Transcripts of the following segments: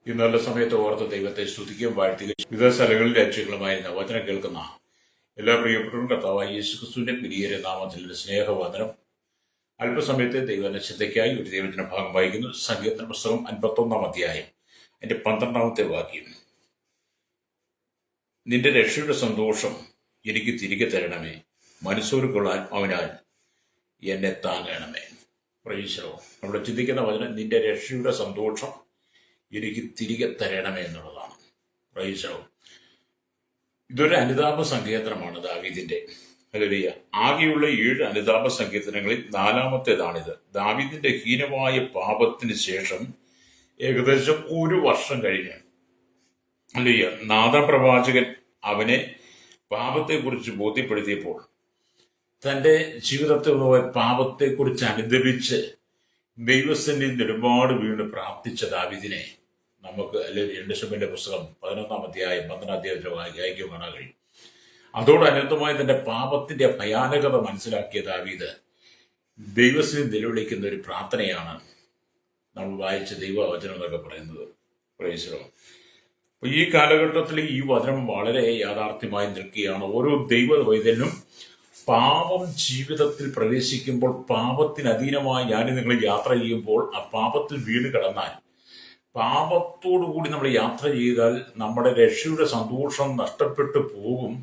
ഈ നല്ല സമയത്ത് ഓർത്ത് ദൈവത്തെ സ്തുതിക്കുകയും വാഴ്ത്തുകയും വിവിധ സ്ഥലങ്ങളിൽ രക്ഷകളുമായിരുന്ന വചനം കേൾക്കുന്ന എല്ലാ പ്രിയപ്പെട്ടവരും കർത്താവായ യേശുക്രിസ്തുവിന്റെ പിരിയേറെ നാമത്തിൽ സ്നേഹവന്ദനം. അല്പസമയത്തെ ദൈവനിശ്ചിതയ്ക്കായി ഒരു ദൈവത്തിന്റെ ഭാഗം വായിക്കുന്നു. സങ്കീർത്തന പുസ്തകം 51 അധ്യായം അതിന്റെ 12 വാക്യം. നിന്റെ രക്ഷയുടെ സന്തോഷം എനിക്ക് തിരികെ തരണമേ, മനസ്സോരുക്കുള്ള ആത്മാവിനാൽ എന്നെ താങ്ങണമേ. പ്രൈസലോ. അവിടെ ചിന്തിക്കുന്ന വചനം നിന്റെ രക്ഷയുടെ സന്തോഷം എനിക്ക് തിരികെ തരണമേ എന്നുള്ളതാണ്. പ്രൈസലോ. ഇതൊരു അനുതാപ സങ്കീർത്തനമാണ് ദാവീദിന്റെ. ഹല്ലേലൂയ. ആകെയുള്ള 7 അനുതാപ സങ്കീർത്തനങ്ങളിൽ 4-ാമത്തേതാണിത്. ദാവീദിന്റെ ഹീനമായ പാപത്തിന് ശേഷം ഏകദേശം 1 വർഷം കഴിഞ്ഞ് ഹല്ലേലൂയ നാഥാൻ പ്രവാചകൻ അവനെ പാപത്തെക്കുറിച്ച് ബോധ്യപ്പെടുത്തിയപ്പോൾ തന്റെ ജീവിതത്തിലുള്ള പാപത്തെക്കുറിച്ച് അനുദപിച്ച് ദൈവസന്നിധിയിൽ ഒരുപാട് വീണ് പ്രാർത്ഥിച്ച ദാവീദിനെ നമുക്ക് അല്ലെങ്കിൽ 2 ശമൂവേലിന്റെ പുസ്തകം 11 അധ്യായം 12 വായിക്കാൻ കാണാൻ കഴിയും. അതോടനുബന്ധമായി തന്റെ പാപത്തിന്റെ ഭയാനകത മനസ്സിലാക്കിയ ദാവീദ് ദൈവസന്നിധി നിലവിളിക്കുന്ന ഒരു പ്രാർത്ഥനയാണ് നമ്മൾ വായിച്ച ദൈവവചനം എന്നൊക്കെ പറയുന്നത്. പ്രൈസ്. അപ്പൊ ഈ കാലഘട്ടത്തിൽ ഈ വചനം വളരെ യാഥാർത്ഥ്യമായി നിൽക്കുകയാണ്. ഓരോ ദൈവവൈദ്യനും പാപം ജീവിതത്തിൽ പ്രവേശിക്കുമ്പോൾ, പാപത്തിന് അധീനമായി ഞാൻ നിങ്ങൾ യാത്ര ചെയ്യുമ്പോൾ, ആ പാപത്തിൽ വീണ് കിടന്നാൽ, പാപത്തോടുകൂടി നമ്മൾ യാത്ര ചെയ്താൽ നമ്മുടെ രക്ഷയുടെ സന്തോഷം നഷ്ടപ്പെട്ടു പോകും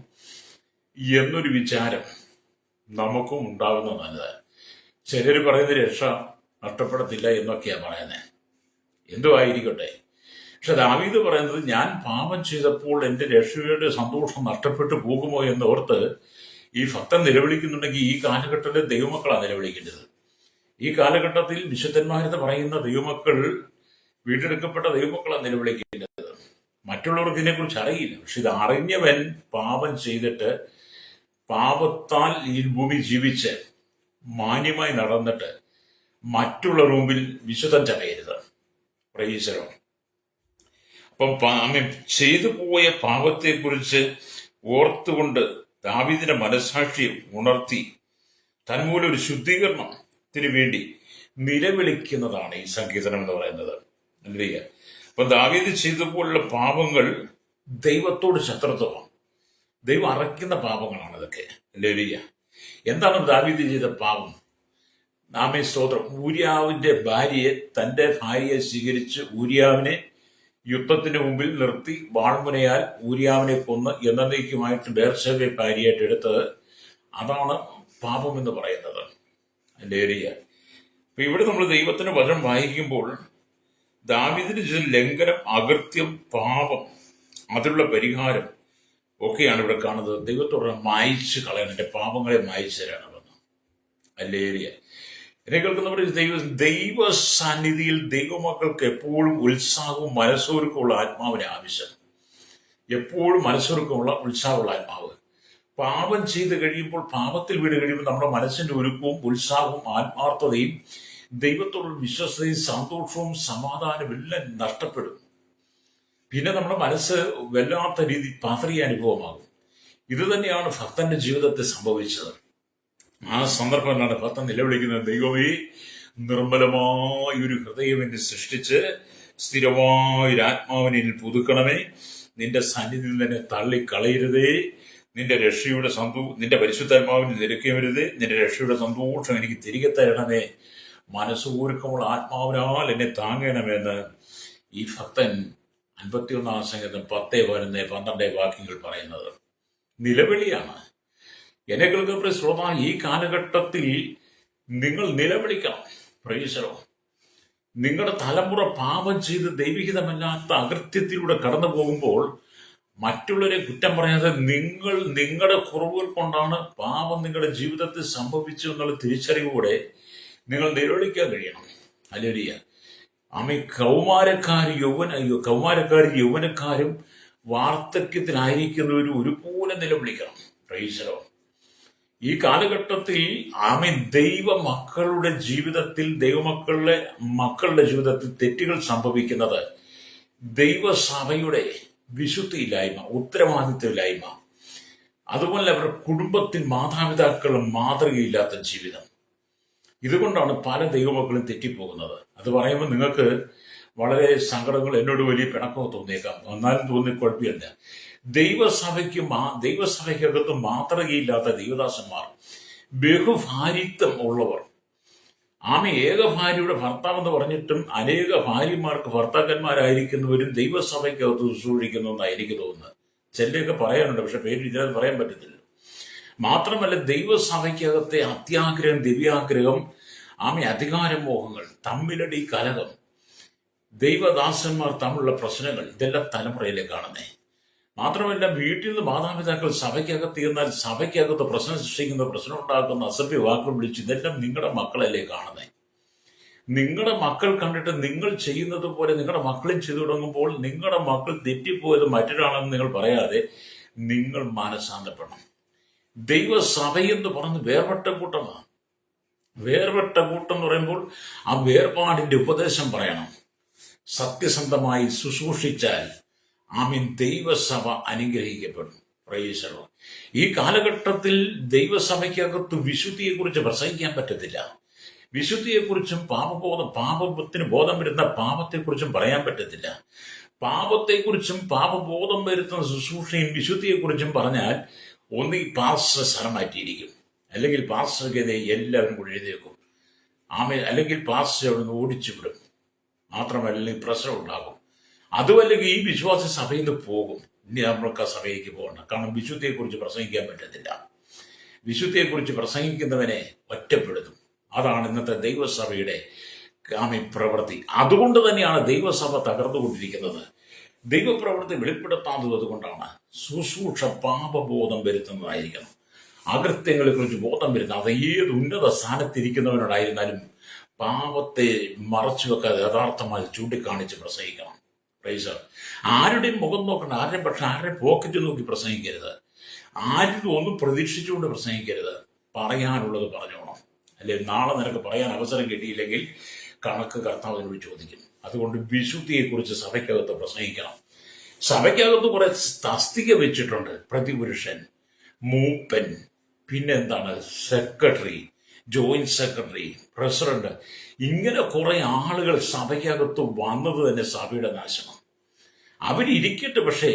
എന്നൊരു വിചാരം നമുക്കും ഉണ്ടാകുന്നത് നല്ലതാണ്. ചിലർ പറയുന്ന രക്ഷ നഷ്ടപ്പെടത്തില്ല എന്നൊക്കെയാണ് പറയുന്നത്. എന്തോ ആയിരിക്കട്ടെ, പക്ഷെ ദാവീദ് പറയുന്നത് ഞാൻ പാപം ചെയ്തപ്പോൾ എൻ്റെ രക്ഷയുടെ സന്തോഷം നഷ്ടപ്പെട്ടു പോകുമോ എന്നോർത്ത് ഈ ഭക്തൻ നിലവിളിക്കുന്നുണ്ടെങ്കിൽ ഈ കാലഘട്ടത്തിൽ ദൈവമക്കളാണ് നിലവിളിക്കേണ്ടത്. ഈ കാലഘട്ടത്തിൽ വിശുദ്ധന്മാരെന്ന് പറയുന്ന ദൈവമക്കൾ, വീണ്ടെടുക്കപ്പെട്ട ദൈവമക്കളാണ് നിലവിളിക്കേണ്ടത്. മറ്റുള്ളവർക്ക് ഇതിനെക്കുറിച്ച് അറിയില്ല. പക്ഷെ ഇത് അറിഞ്ഞവൻ പാപം ചെയ്തിട്ട് പാപത്താൽ ഈ ഭൂമി ജീവിച്ച് മാന്യമായി നടന്നിട്ട് മറ്റുള്ളവരുടെ മുമ്പിൽ വിശുദ്ധം ചമയരുത്. പ്രൈസലോ. അപ്പം ചെയ്തു പോയ പാപത്തെക്കുറിച്ച് ഓർത്തുകൊണ്ട് ദാവീദിന്റെ മനസ്സാക്ഷിയെ ഉണർത്തി തന്മൂലം ഒരു ശുദ്ധീകരണത്തിന് വേണ്ടി നിലവിളിക്കുന്നതാണ് ഈ സങ്കീർത്തനം എന്ന് പറയുന്നത്. അല്ലേ? അപ്പൊ ദാവീദ് ചെയ്തപോലുള്ള പാപങ്ങൾ ദൈവത്തോട് ശത്രുത്വമാണ്. ദൈവം അറയ്ക്കുന്ന പാപങ്ങളാണ് ഇതൊക്കെ. അല്ലേ? എന്താണ് ദാവീദ് ചെയ്ത പാപം? നാമേ സ്തോത്രം. ഊരിയാവിന്റെ ഭാര്യയെ, തന്റെ ഭാര്യയെ സ്വീകരിച്ച് ഊരിയാവിനെ യുദ്ധത്തിന് മുമ്പിൽ നിർത്തി വാൾമുനയാൽ ഊരിയാവിനെ കൊന്ന് എന്നേക്കുമായിട്ട് ബേർശേബയെ ഭാര്യയായിട്ട് എടുത്തത്, അതാണ് പാപം എന്ന് പറയുന്നത്. അല്ലേ? അപ്പൊ ഇവിടെ നമ്മൾ ദൈവത്തിന്റെ വചനം വായിക്കുമ്പോൾ ദാവീദിന് ചെയ്ത ലംഘനം, അകൃത്യം, പാപം, അതിനുള്ള പരിഹാരം ഒക്കെയാണ് ഇവിടെ കാണുന്നത്. ദൈവത്തോട് മായ്ച്ചു കളയണം, എന്റെ പാപങ്ങളെ മായ്ച്ചു തരാണമെന്ന്. അല്ലേ? എന്നെ കേൾക്കുന്നവർ, ദൈവ സാന്നിധിയിൽ ദൈവമക്കൾക്ക് എപ്പോഴും ഉത്സാഹവും മനസ്സൊരുക്കമുള്ള ആത്മാവിന് ആവശ്യം. എപ്പോഴും മനസ്സൊരുക്കമുള്ള ഉത്സാഹമുള്ള ആത്മാവ്. പാപം ചെയ്ത് കഴിയുമ്പോൾ, പാപത്തിൽ വീട് കഴിയുമ്പോൾ നമ്മുടെ മനസ്സിന്റെ ഒരുക്കവും ഉത്സാഹവും ആത്മാർത്ഥതയും ദൈവത്തോടുള്ള വിശ്വസ്തയും സന്തോഷവും സമാധാനവും എല്ലാം നഷ്ടപ്പെടും. പിന്നെ നമ്മുടെ മനസ്സ് വല്ലാത്ത രീതി പാത്രീയ അനുഭവമാകും. ഇത് തന്നെയാണ് ഭക്തന്റെ ജീവിതത്തിൽ സംഭവിച്ചത്. ആ സന്ദർഭത്തിലാണ് ഭക്തൻ നിലവിളിക്കുന്നത്, ദൈവമേ, നിർമ്മലമായ ഒരു ഹൃദയം എന്നെ സൃഷ്ടിച്ച് സ്ഥിരമായൊരു ആത്മാവിനെ പുതുക്കണമേ, നിന്റെ സന്നിധിയിൽ തന്നെ തള്ളിക്കളയരുതേ, നിന്റെ പരിശുദ്ധാത്മാവിനെ നിരക്കരുതേ, നിന്റെ രക്ഷയുടെ സന്തോഷം എനിക്ക് തിരികെ തരണമേ, മനസ്സൂർക്കമുള്ള ആത്മാവിനാൽ എന്നെ താങ്ങണമെന്ന് ഈ ഭക്തൻ 51 സങ്കീർത്തനം 10, 11, 12 വാക്യങ്ങൾ പറയുന്നത് നിലവിളിയാണ്. എന്നെ കേൾക്കുന്ന ശ്രോതാ, ഈ കാലഘട്ടത്തിൽ നിങ്ങൾ നിലവിളിക്കണം. പ്രൈസലോ. നിങ്ങളുടെ തലമുറ പാപം ചെയ്ത് ദൈവഹിതമല്ലാത്ത അകൃത്യത്തിലൂടെ കടന്നു പോകുമ്പോൾ മറ്റുള്ളവരെ കുറ്റം പറയാതെ നിങ്ങൾ നിങ്ങളുടെ കുറവുകൾ കൊണ്ടാണ് പാപം നിങ്ങളുടെ ജീവിതത്തിൽ സംഭവിച്ചു എന്നുള്ള തിരിച്ചറിവോടെ നിങ്ങൾ നിലവിളിക്കാൻ കഴിയണം. ഹല്ലേലൂയ. കൗമാരക്കാരും യൗവനക്കാരും വാർദ്ധക്യത്തിലായിരിക്കുന്നവരും ഒരുപോലെ നിലവിളിക്കണം. പ്രൈസലോ. ഈ കാലഘട്ടത്തിൽ ദൈവ മക്കളുടെ ജീവിതത്തിൽ, മക്കളുടെ ജീവിതത്തിൽ തെറ്റുകൾ സംഭവിക്കുന്നത് ദൈവസഭയുടെ വിശുദ്ധിയില്ലായ്മ, ഉത്തരവാദിത്വമില്ലായ്മ, അതുപോലെ അവരുടെ കുടുംബത്തിൽ മാതാപിതാക്കളുടെ മാതൃകയില്ലാത്ത ജീവിതം. ഇതുകൊണ്ടാണ് പല ദൈവമക്കളും തെറ്റിപ്പോകുന്നത്. അത് പറയുമ്പോൾ നിങ്ങൾക്ക് വളരെ സങ്കടങ്ങൾ, എന്നോട് വലിയ പിണക്കമോ തോന്നിയേക്കാം. എന്നാലും തോന്നി കുഴപ്പമില്ല. ദൈവസഭയ്ക്കകത്ത് മാതൃകയില്ലാത്ത ദൈവദാസന്മാർ, ബഹുഭാരിത്വം ഉള്ളവർ, ഏക ഭാര്യയുടെ ഭർത്താവെന്ന് പറഞ്ഞിട്ടും അനേക ഭാര്യമാർക്ക് ഭർത്താക്കന്മാരായിരിക്കുന്നവരും ദൈവസഭയ്ക്കകത്ത് ശുശ്രൂഷിക്കുന്നു എന്നാണ് എനിക്ക് തോന്നുന്നത്. ചിലരൊക്കെ പറയാനുണ്ട്, പക്ഷെ പേര് ഇതിനകത്ത് പറയാൻ പറ്റത്തില്ല. മാത്രമല്ല, ദൈവസഭയ്ക്കകത്തെ അത്യാഗ്രഹം, ദിവ്യാഗ്രഹം, അധികാരമോഹങ്ങൾ, തമ്മിലടി, കലഹം, ദൈവദാസന്മാർ തമ്മിലുള്ള പ്രശ്നങ്ങൾ, ഇതെല്ലാം തലമുറയിലെ കാണുന്നേ. മാത്രമല്ല, വീട്ടിൽ നിന്ന് മാതാപിതാക്കൾ സഭയ്ക്കകത്ത് എന്നാൽ സഭയ്ക്കകത്ത് പ്രശ്നം സൃഷ്ടിക്കുന്ന, പ്രശ്നം ഉണ്ടാക്കുന്ന, അസഭ്യ വാക്കുകൾ വിളിച്ച്, ഇതെല്ലാം നിങ്ങളുടെ മക്കളല്ലേ കാണുന്നേ. നിങ്ങളുടെ മക്കൾ കണ്ടിട്ട് നിങ്ങൾ ചെയ്യുന്നത് പോലെ നിങ്ങളുടെ മക്കളും ചെയ്തു തുടങ്ങുമ്പോൾ നിങ്ങളുടെ മക്കൾ തെറ്റിപ്പോയത് മറ്റൊരാളെന്ന് നിങ്ങൾ പറയാതെ നിങ്ങൾ മാനസാന്തപ്പെടണം. ദൈവസഭയെന്ന് പറഞ്ഞ് വേർപെട്ട കൂട്ടമാണ്. വേർപെട്ട കൂട്ടം എന്ന് പറയുമ്പോൾ ആ വേർപാടിന്റെ ഉപദേശം പറയണം. സത്യസന്ധമായി ശുശ്രൂഷിച്ചാൽ ദൈവസഭ അനുഗ്രഹിക്കപ്പെടും. പ്രൈസലോ. ഈ കാലഘട്ടത്തിൽ ദൈവസഭയ്ക്കകത്ത് വിശുദ്ധിയെക്കുറിച്ച് പ്രസംഗിക്കാൻ പറ്റത്തില്ല. വിശുദ്ധിയെക്കുറിച്ചും പാപത്തിന് ബോധം വരുന്ന പാപത്തെക്കുറിച്ചും പറയാൻ പറ്റത്തില്ല. പാപത്തെക്കുറിച്ചും പാപബോധം വരുത്തുന്ന ശുശ്രൂഷയും വിശുദ്ധിയെക്കുറിച്ചും പറഞ്ഞാൽ ഒന്നീ പാസ്റ്റർ സ്ഥലം മാറ്റിയിരിക്കും, അല്ലെങ്കിൽ പാസ്റ്റർക്കെതിരെ എല്ലാവരും കൂടി എഴുതേക്കും. അല്ലെങ്കിൽ പാസ്റ്റർ അവിടെ നിന്ന് ഓടിച്ചു വിടും. മാത്രമല്ല, പ്രശ്നം ഉണ്ടാകും. അതുമല്ലെങ്കിൽ ഈ വിശ്വാസ സഭയിൽ നിന്ന് പോകും. ഇനി നമ്മൾക്ക് ആ സഭയിലേക്ക് പോകണം. കാരണം വിശുദ്ധിയെക്കുറിച്ച് പ്രസംഗിക്കാൻ പറ്റത്തില്ല. വിശുദ്ധിയെക്കുറിച്ച് പ്രസംഗിക്കുന്നവനെ ഒറ്റപ്പെടുത്തും. അതാണ് ഇന്നത്തെ ദൈവസഭയുടെ പ്രവൃത്തി. അതുകൊണ്ട് തന്നെയാണ് ദൈവസഭ തകർന്നുകൊണ്ടിരിക്കുന്നത്. ദൈവപ്രവൃത്തി വെളിപ്പെടുത്താത്തത് അതുകൊണ്ടാണ്. ശുശ്രൂഷ പാപബോധം വരുത്തുന്നതായിരിക്കണം. അകൃത്യങ്ങളെക്കുറിച്ച് ബോധം വരുത്തുന്നത്. അത് ഏത് ഉന്നത സ്ഥാനത്തിരിക്കുന്നവനോടായിരുന്നാലും പാപത്തെ മറച്ചു വെക്കാതെ യഥാർത്ഥമായി ചൂണ്ടിക്കാണിച്ച് പ്രസംഗിക്കണം. പ്രൈസ്. ആരുടെയും മുഖം നോക്കണം, ആരുടെയും പോക്കറ്റ് നോക്കി പ്രസംഗിക്കരുത്. ആരും ഒന്നും പ്രതീക്ഷിച്ചുകൊണ്ട് പ്രസംഗിക്കരുത്. പറയാനുള്ളത് പറഞ്ഞോണം. അല്ലെങ്കിൽ നാളെ നിനക്ക് പറയാൻ അവസരം കിട്ടിയില്ലെങ്കിൽ കണക്ക് കർത്താവിനോട് ചോദിക്കും. അതുകൊണ്ട് വിശുദ്ധിയെക്കുറിച്ച് സഭയ്ക്കകത്ത് പ്രസംഗിക്കണം. സഭയ്ക്കകത്ത് കുറെ തസ്തിക വെച്ചിട്ടുണ്ട്. പ്രതിപുരുഷൻ, മൂപ്പൻ, പിന്നെന്താണ് സെക്രട്ടറി, ജോയിന്റ് സെക്രട്ടറി, പ്രസിഡന്റ്, ഇങ്ങനെ കുറെ ആളുകൾ സഭയ്ക്കകത്ത് വന്നത് തന്നെ സഭയുടെ നാശമാണ്. അവരിയ്ക്കട്ടെ, പക്ഷേ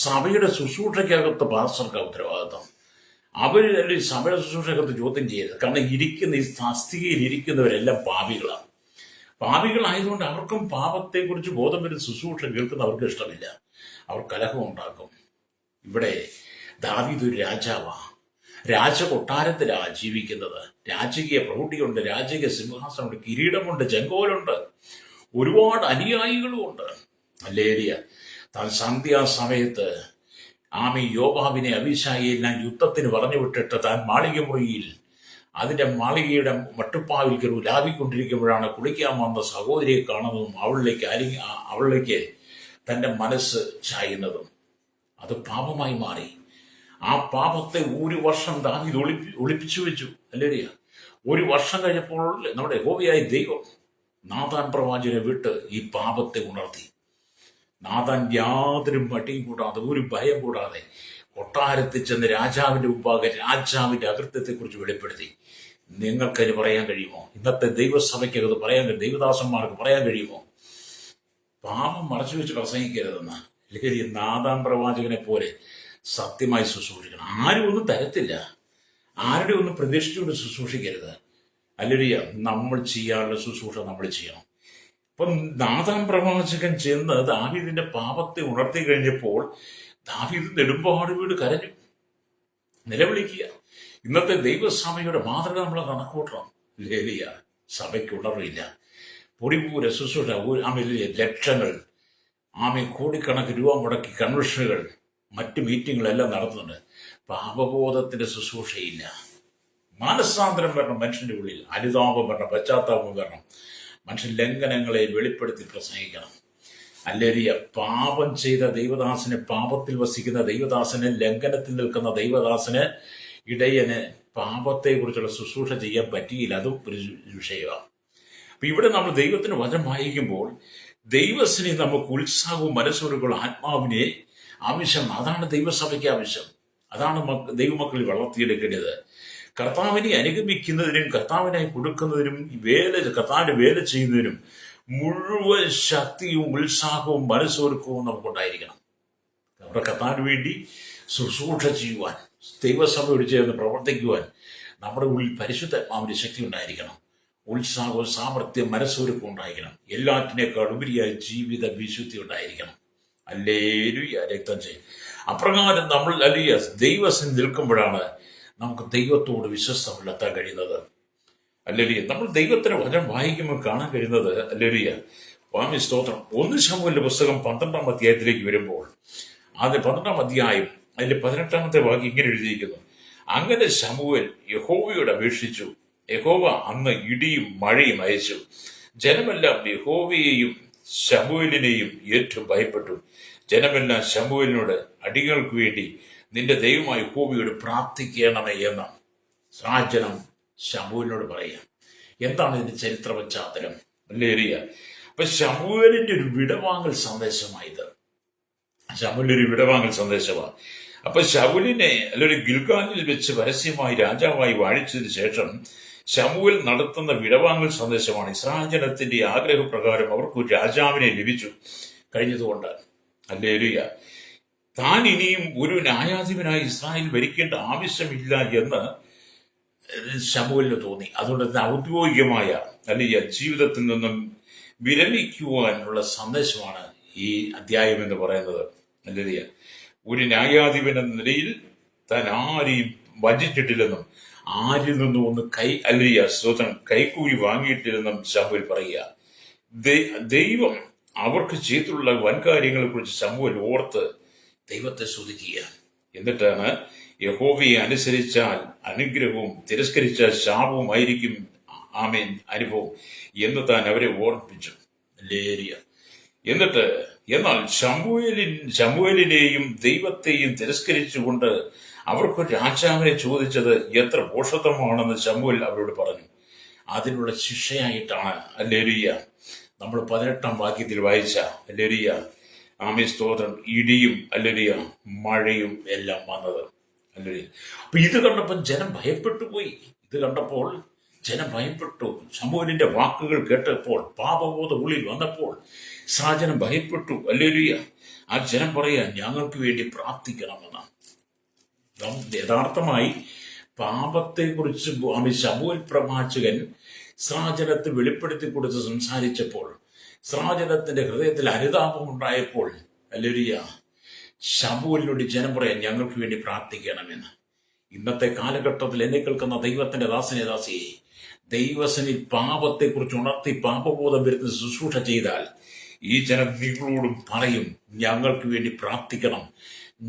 സഭയുടെ ശുശ്രൂഷയ്ക്കകത്ത് പാസ്റ്റർക്ക് ഉത്തരവാദിത്വം. അല്ലെങ്കിൽ സഭയുടെ ശുശ്രൂഷയ്ക്കകത്ത് ചോദ്യം ചെയ്യരുത്. കാരണം ഈ തസ്തികയിൽ ഇരിക്കുന്നവരെല്ലാം പാപികളാണ്. പാപികളായതുകൊണ്ട് അവർക്കും പാപത്തെക്കുറിച്ച് ബോധം വരുന്ന ശുശ്രൂഷ കേൾക്കുന്ന അവർക്ക് ഇഷ്ടമില്ല. അവർ കലഹം ഉണ്ടാക്കും. ഇവിടെ ദാവീദ് ഒരു രാജാവാണ്. രാജകൊട്ടാരത്തിലാണ് ജീവിക്കുന്നത്. രാജകീയ പ്രൗഢിയുണ്ട്, രാജകീയ സിംഹാസനമുണ്ട്, കിരീടമുണ്ട്, ചെങ്കോലുണ്ട്, ഒരുപാട് അനുയായികളുമുണ്ട്. ഹല്ലേലൂയ. താൻ സന്ധ്യാസമയത്ത് യോവാബിനെ, അബീശായിയെല്ലാം യുദ്ധത്തിന് പറഞ്ഞു വിട്ടിട്ട് താൻ മാളികമുറിയിൽ അതിന്റെ മാളികയുടെ മട്ടുപ്പാവിൽ ലാഭിക്കൊണ്ടിരിക്കുമ്പോഴാണ് കുളിക്കാൻ വന്ന സഹോദരിയെ കാണുന്നതും അവളിലേക്ക് തന്റെ മനസ്സ് ചായുന്നതും. അത് പാപമായി മാറി. ആ പാപത്തെ ഒരു വർഷം ദാവീദ് ഒളിപ്പിച്ചു വെച്ചു. ഹല്ലേലൂയ. ഒരു വർഷം കഴിഞ്ഞപ്പോൾ നമ്മുടെ യഹോവയായ ദൈവം നാഥാൻ പ്രവാചകനെ വിട്ട് ഈ പാപത്തെ ഉണർത്തി. നാഥാൻ യാതൊരു മടിയും കൂടാതെ, ഒരു ഭയം കൂടാതെ കൊട്ടാരത്തിൽ ചെന്ന് രാജാവിന്റെ മുമ്പാകെ രാജാവിന്റെ അകൃത്യത്തെക്കുറിച്ച് വെളിപ്പെടുത്തി. നിങ്ങൾക്കതിന് പറയാൻ കഴിയുമോ? ഇന്നത്തെ ദൈവസഭയ്ക്കത് പറയാൻ, ദൈവദാസന്മാർക്ക് പറയാൻ കഴിയുമോ? പാപം മറച്ചു വെച്ച് പ്രസംഗിക്കരുതെന്ന്. അല്ലെങ്കിൽ നാഥാൻ പ്രവാചകനെ പോലെ സത്യമായി ശുശ്രൂഷിക്കണം. ആരും ഒന്നും തരത്തില്ല, ആരുടെ ഒന്നും പ്രതീക്ഷിച്ചുകൊണ്ട് ശുശ്രൂഷിക്കരുത്. അല്ലെങ്കിൽ നമ്മൾ ചെയ്യാനുള്ള ശുശ്രൂഷ നമ്മൾ ചെയ്യണം. അപ്പം നാഥാൻ പ്രവാചകൻ ചെന്ന് ദാവീദിന്റെ പാപത്തെ ഉണർത്തി കഴിഞ്ഞപ്പോൾ ദാവീദ് നെടുമ്പാട് വീട് കരഞ്ഞു, നിലവിളിക്കുക. ഇന്നത്തെ ദൈവസഭയുടെ മാതൃക നമ്മൾ കണക്കൂട്ടണം. ലേലിയ സഭയ്ക്ക് ഉണർവില്ല. പൊടിപൂര ശുശ്രൂഷ, ലക്ഷങ്ങൾ, കോടിക്കണക്കിന് രൂപ മുടക്കി കൺവെൻഷനുകൾ, മറ്റ് മീറ്റിങ്ങുകളെല്ലാം നടത്തുന്നുണ്ട്. പാപബോധത്തിന്റെ ശുശ്രൂഷയില്ല. മാനസാന്തരം വരണം. മനുഷ്യന്റെ ഉള്ളിൽ അനുതാപം വരണം, പശ്ചാത്താപം വരണം. മനുഷ്യൻ ലംഘനങ്ങളെ വെളിപ്പെടുത്തി പ്രസംഗിക്കണം. ഹല്ലേലൂയ. പാപം ചെയ്ത ദൈവദാസന്, പാപത്തിൽ വസിക്കുന്ന ദൈവദാസന്, ലംഘനത്തിൽ നിൽക്കുന്ന ദൈവദാസന്, ഇടയന് പാപത്തെക്കുറിച്ചുള്ള ശുശ്രൂഷ ചെയ്യാൻ പറ്റിയില്ല. അതും ഒരു വിഷയമാണ്. അപ്പൊ ഇവിടെ നമ്മൾ ദൈവത്തിന് വചനം വായിക്കുമ്പോൾ ദൈവത്തിന് നമുക്ക് ഉത്സാഹവും മനസ്സോടുള്ള ആത്മാവിനെ ആവശ്യം. അതാണ് ദൈവസഭയ്ക്ക് ആവശ്യം. അതാണ് ദൈവമക്കളിൽ വളർത്തിയെടുക്കേണ്ടത്. കർത്താവിനെ അനുഗമിക്കുന്നതിനും കർത്താവിനായി കൊടുക്കുന്നതിനും കർത്താവിന്റെ വേല ചെയ്യുന്നതിനും മുഴുവൻ ശക്തിയും ഉത്സാഹവും മനസ്സൊരുക്കവും നമുക്കുണ്ടായിരിക്കണം. നമ്മുടെ കർത്താവിന് വേണ്ടി ശുശ്രൂഷ ചെയ്യുവാൻ, ദൈവസഭയോട് ചേർന്ന് പ്രവർത്തിക്കുവാൻ നമ്മുടെ ഉള്ളിൽ പരിശുദ്ധാത്മാവിന്റെ ശക്തി ഉണ്ടായിരിക്കണം. ഉത്സാഹവും സാമർത്ഥ്യം മനസ്സൊരുക്കം ഉണ്ടായിരിക്കണം. എല്ലാറ്റിനേക്കാൾ ഉപരിയായി ജീവിത വിശുദ്ധി ഉണ്ടായിരിക്കണം. ഹല്ലേലൂയ, രക്തം ചെയ്യും. അപ്രകാരം നമ്മൾ അല്ലിയ ദൈവസന്നിധി നിൽക്കുമ്പോഴാണ് നമുക്ക് ദൈവത്തോട് വിശ്വസ്ത പുലർത്താൻ കഴിയുന്നത്. ഹല്ലേലൂയ. നമ്മൾ ദൈവത്തിന്റെ വചനം വായിക്കുമ്പോൾ കാണാൻ കഴിയുന്നത് ഹല്ലേലൂയ, സ്വാമി സ്തോത്രം, 1 ശമൂവേലിന്റെ പുസ്തകം 12-ാം അധ്യായത്തിലേക്ക് വരുമ്പോൾ അത് 12-ാം അധ്യായം അതിന്റെ 18-ാമത്തെ വാക്യം ഇങ്ങനെ എഴുതിയിരിക്കുന്നു: അങ്ങനെ ശമൂവേൽ യഹോവയോട് അപേക്ഷിച്ചു. യഹോവ അന്ന് ഇടിയും മഴയും അയച്ചു. ജനമെല്ലാം യഹോവയെയും ശമൂവേലിനെയും ഏറ്റവും ഭയപ്പെട്ടു. ജനമെല്ലാം ശമൂവേലിനോട്, അടികൾക്ക് വേണ്ടി നിന്റെ ദൈവമായ യഹോവയോട് പ്രാർത്ഥിക്കണമേ എന്ന് സാജനം ശമൂവേലിനോട് പറയാം. എന്താണ് ഇതിന്റെ ചരിത്ര പശ്ചാത്തലം? ഹല്ലേലൂയ. അപ്പൊ ശമൂവേലിന്റെ ഒരു വിടവാങ്ങൽ സന്ദേശമായത്. ശമൂവേലിന്റെ ഒരു വിടവാങ്ങൽ സന്ദേശമാണ്. അപ്പൊ ശമൂവേലിനെ അല്ലെങ്കിൽ ഗിൽഗാലിൽ വെച്ച് പരസ്യമായി രാജാവായി വാഴിച്ചതിന് ശേഷം ശമൂവേൽ നടത്തുന്ന വിടവാങ്ങൽ സന്ദേശമാണ്. ഇസ്രായേൽ ജനത്തിന്റെ ആഗ്രഹപ്രകാരം അവർക്ക് ഒരു രാജാവിനെ ലഭിച്ചു കഴിഞ്ഞതുകൊണ്ട് ഹല്ലേലൂയ, താൻ ഇനിയും ഒരു ന്യായാധിപനായി ഇസ്രായേൽ ഭരിക്കേണ്ട ആവശ്യമില്ല എന്ന് ശമൂവേലിന് തോന്നി. അതുകൊണ്ട് തന്നെ ഔദ്യോഗികമായ അല്ലെങ്കിൽ ജീവിതത്തിൽ നിന്നും വിരമിക്കുവാനുള്ള സന്ദേശമാണ് ഈ അധ്യായം എന്ന് പറയുന്നത്. ഹല്ലേലൂയ. ഒരു ന്യായാധിപൻ എന്ന നിലയിൽ താൻ ആരെയും വഞ്ചിച്ചിട്ടില്ലെന്നും ആരിൽ നിന്നും ഒന്ന് സ്വതം കൈക്കൂലി വാങ്ങിയിട്ടില്ലെന്നും ശമൂവേൽ പറയുക. ദൈവം അവർക്ക് ചെയ്തിട്ടുള്ള വൻകാര്യങ്ങളെ കുറിച്ച് ശമൂവേൽ ഓർത്ത് ദൈവത്തെ സ്തുതിക്കുക. എന്നിട്ടാണ് യഹോവയെ അനുസരിച്ചാൽ അനുഗ്രഹവും തിരസ്കരിച്ചാൽ ശാപവുമായിരിക്കും ആമേൻ അനുഭവം എന്ന് താൻ അവരെ ഓർമ്മിപ്പിച്ചു. ഹല്ലേലൂയ. എന്നാൽ ശമൂവേലിനെയും ദൈവത്തെയും തിരസ്കരിച്ചുകൊണ്ട് അവർക്കൊരു രാജാവിനെ ചോദിച്ചത് എത്ര ഭോഷത്വമാണെന്ന് ശമൂവേൽ അവരോട് പറഞ്ഞു. അതിനുള്ള ശിക്ഷയായിട്ടാണ് ഹല്ലേലൂയ നമ്മൾ 18-ാം വാക്യത്തിൽ വായിച്ച ഹല്ലേലൂയ ആമേൻ സ്തോത്രം ഇടിയും ഹല്ലേലൂയ മഴയും എല്ലാം വന്നത്. ഹല്ലേലൂയ. അപ്പൊ ഇത് കണ്ടപ്പോൾ ജനം ഭയപ്പെട്ടു പോയി. ഇത് കണ്ടപ്പോൾ ജനം ഭയപ്പെട്ടു. ശമൂവേലിന്റെ വാക്കുകൾ കേട്ടപ്പോൾ, പാപബോധം ഉള്ളിൽ വന്നപ്പോൾ സാജനം ഭയപ്പെട്ടു. ഹല്ലേലൂയ. ആ ജനം പറയാ, ഞങ്ങൾക്ക് വേണ്ടി പ്രാർത്ഥിക്കണമെന്ന്. യഥാർത്ഥമായി പാപത്തെക്കുറിച്ച് ശമൂവേൽ പ്രവാചകൻ ഇസ്രായേലിന് വെളിപ്പെടുത്തി കൊടുത്ത് സംസാരിച്ചപ്പോൾ, ഇസ്രായേലിന്റെ ഹൃദയത്തിൽ അനുതാപം ഉണ്ടായപ്പോൾ ഹല്ലേലൂയ ശമൂവേലിനോട് ജനം പറയാൻ ഞങ്ങൾക്ക് വേണ്ടി പ്രാർത്ഥിക്കണമെന്ന്. ഇന്നത്തെ കാലഘട്ടത്തിൽ എന്നെ കേൾക്കുന്ന ദൈവത്തിന്റെ ദാസനെ ദാസിയെ, ദൈവസനിൽ പാപത്തെക്കുറിച്ച് ഉണർത്തി പാപബോധം വരുന്ന ശുശ്രൂഷ ചെയ്താൽ ഈ ജനം നിങ്ങളോടും പറയും, ഞങ്ങൾക്ക് വേണ്ടി പ്രാർത്ഥിക്കണം,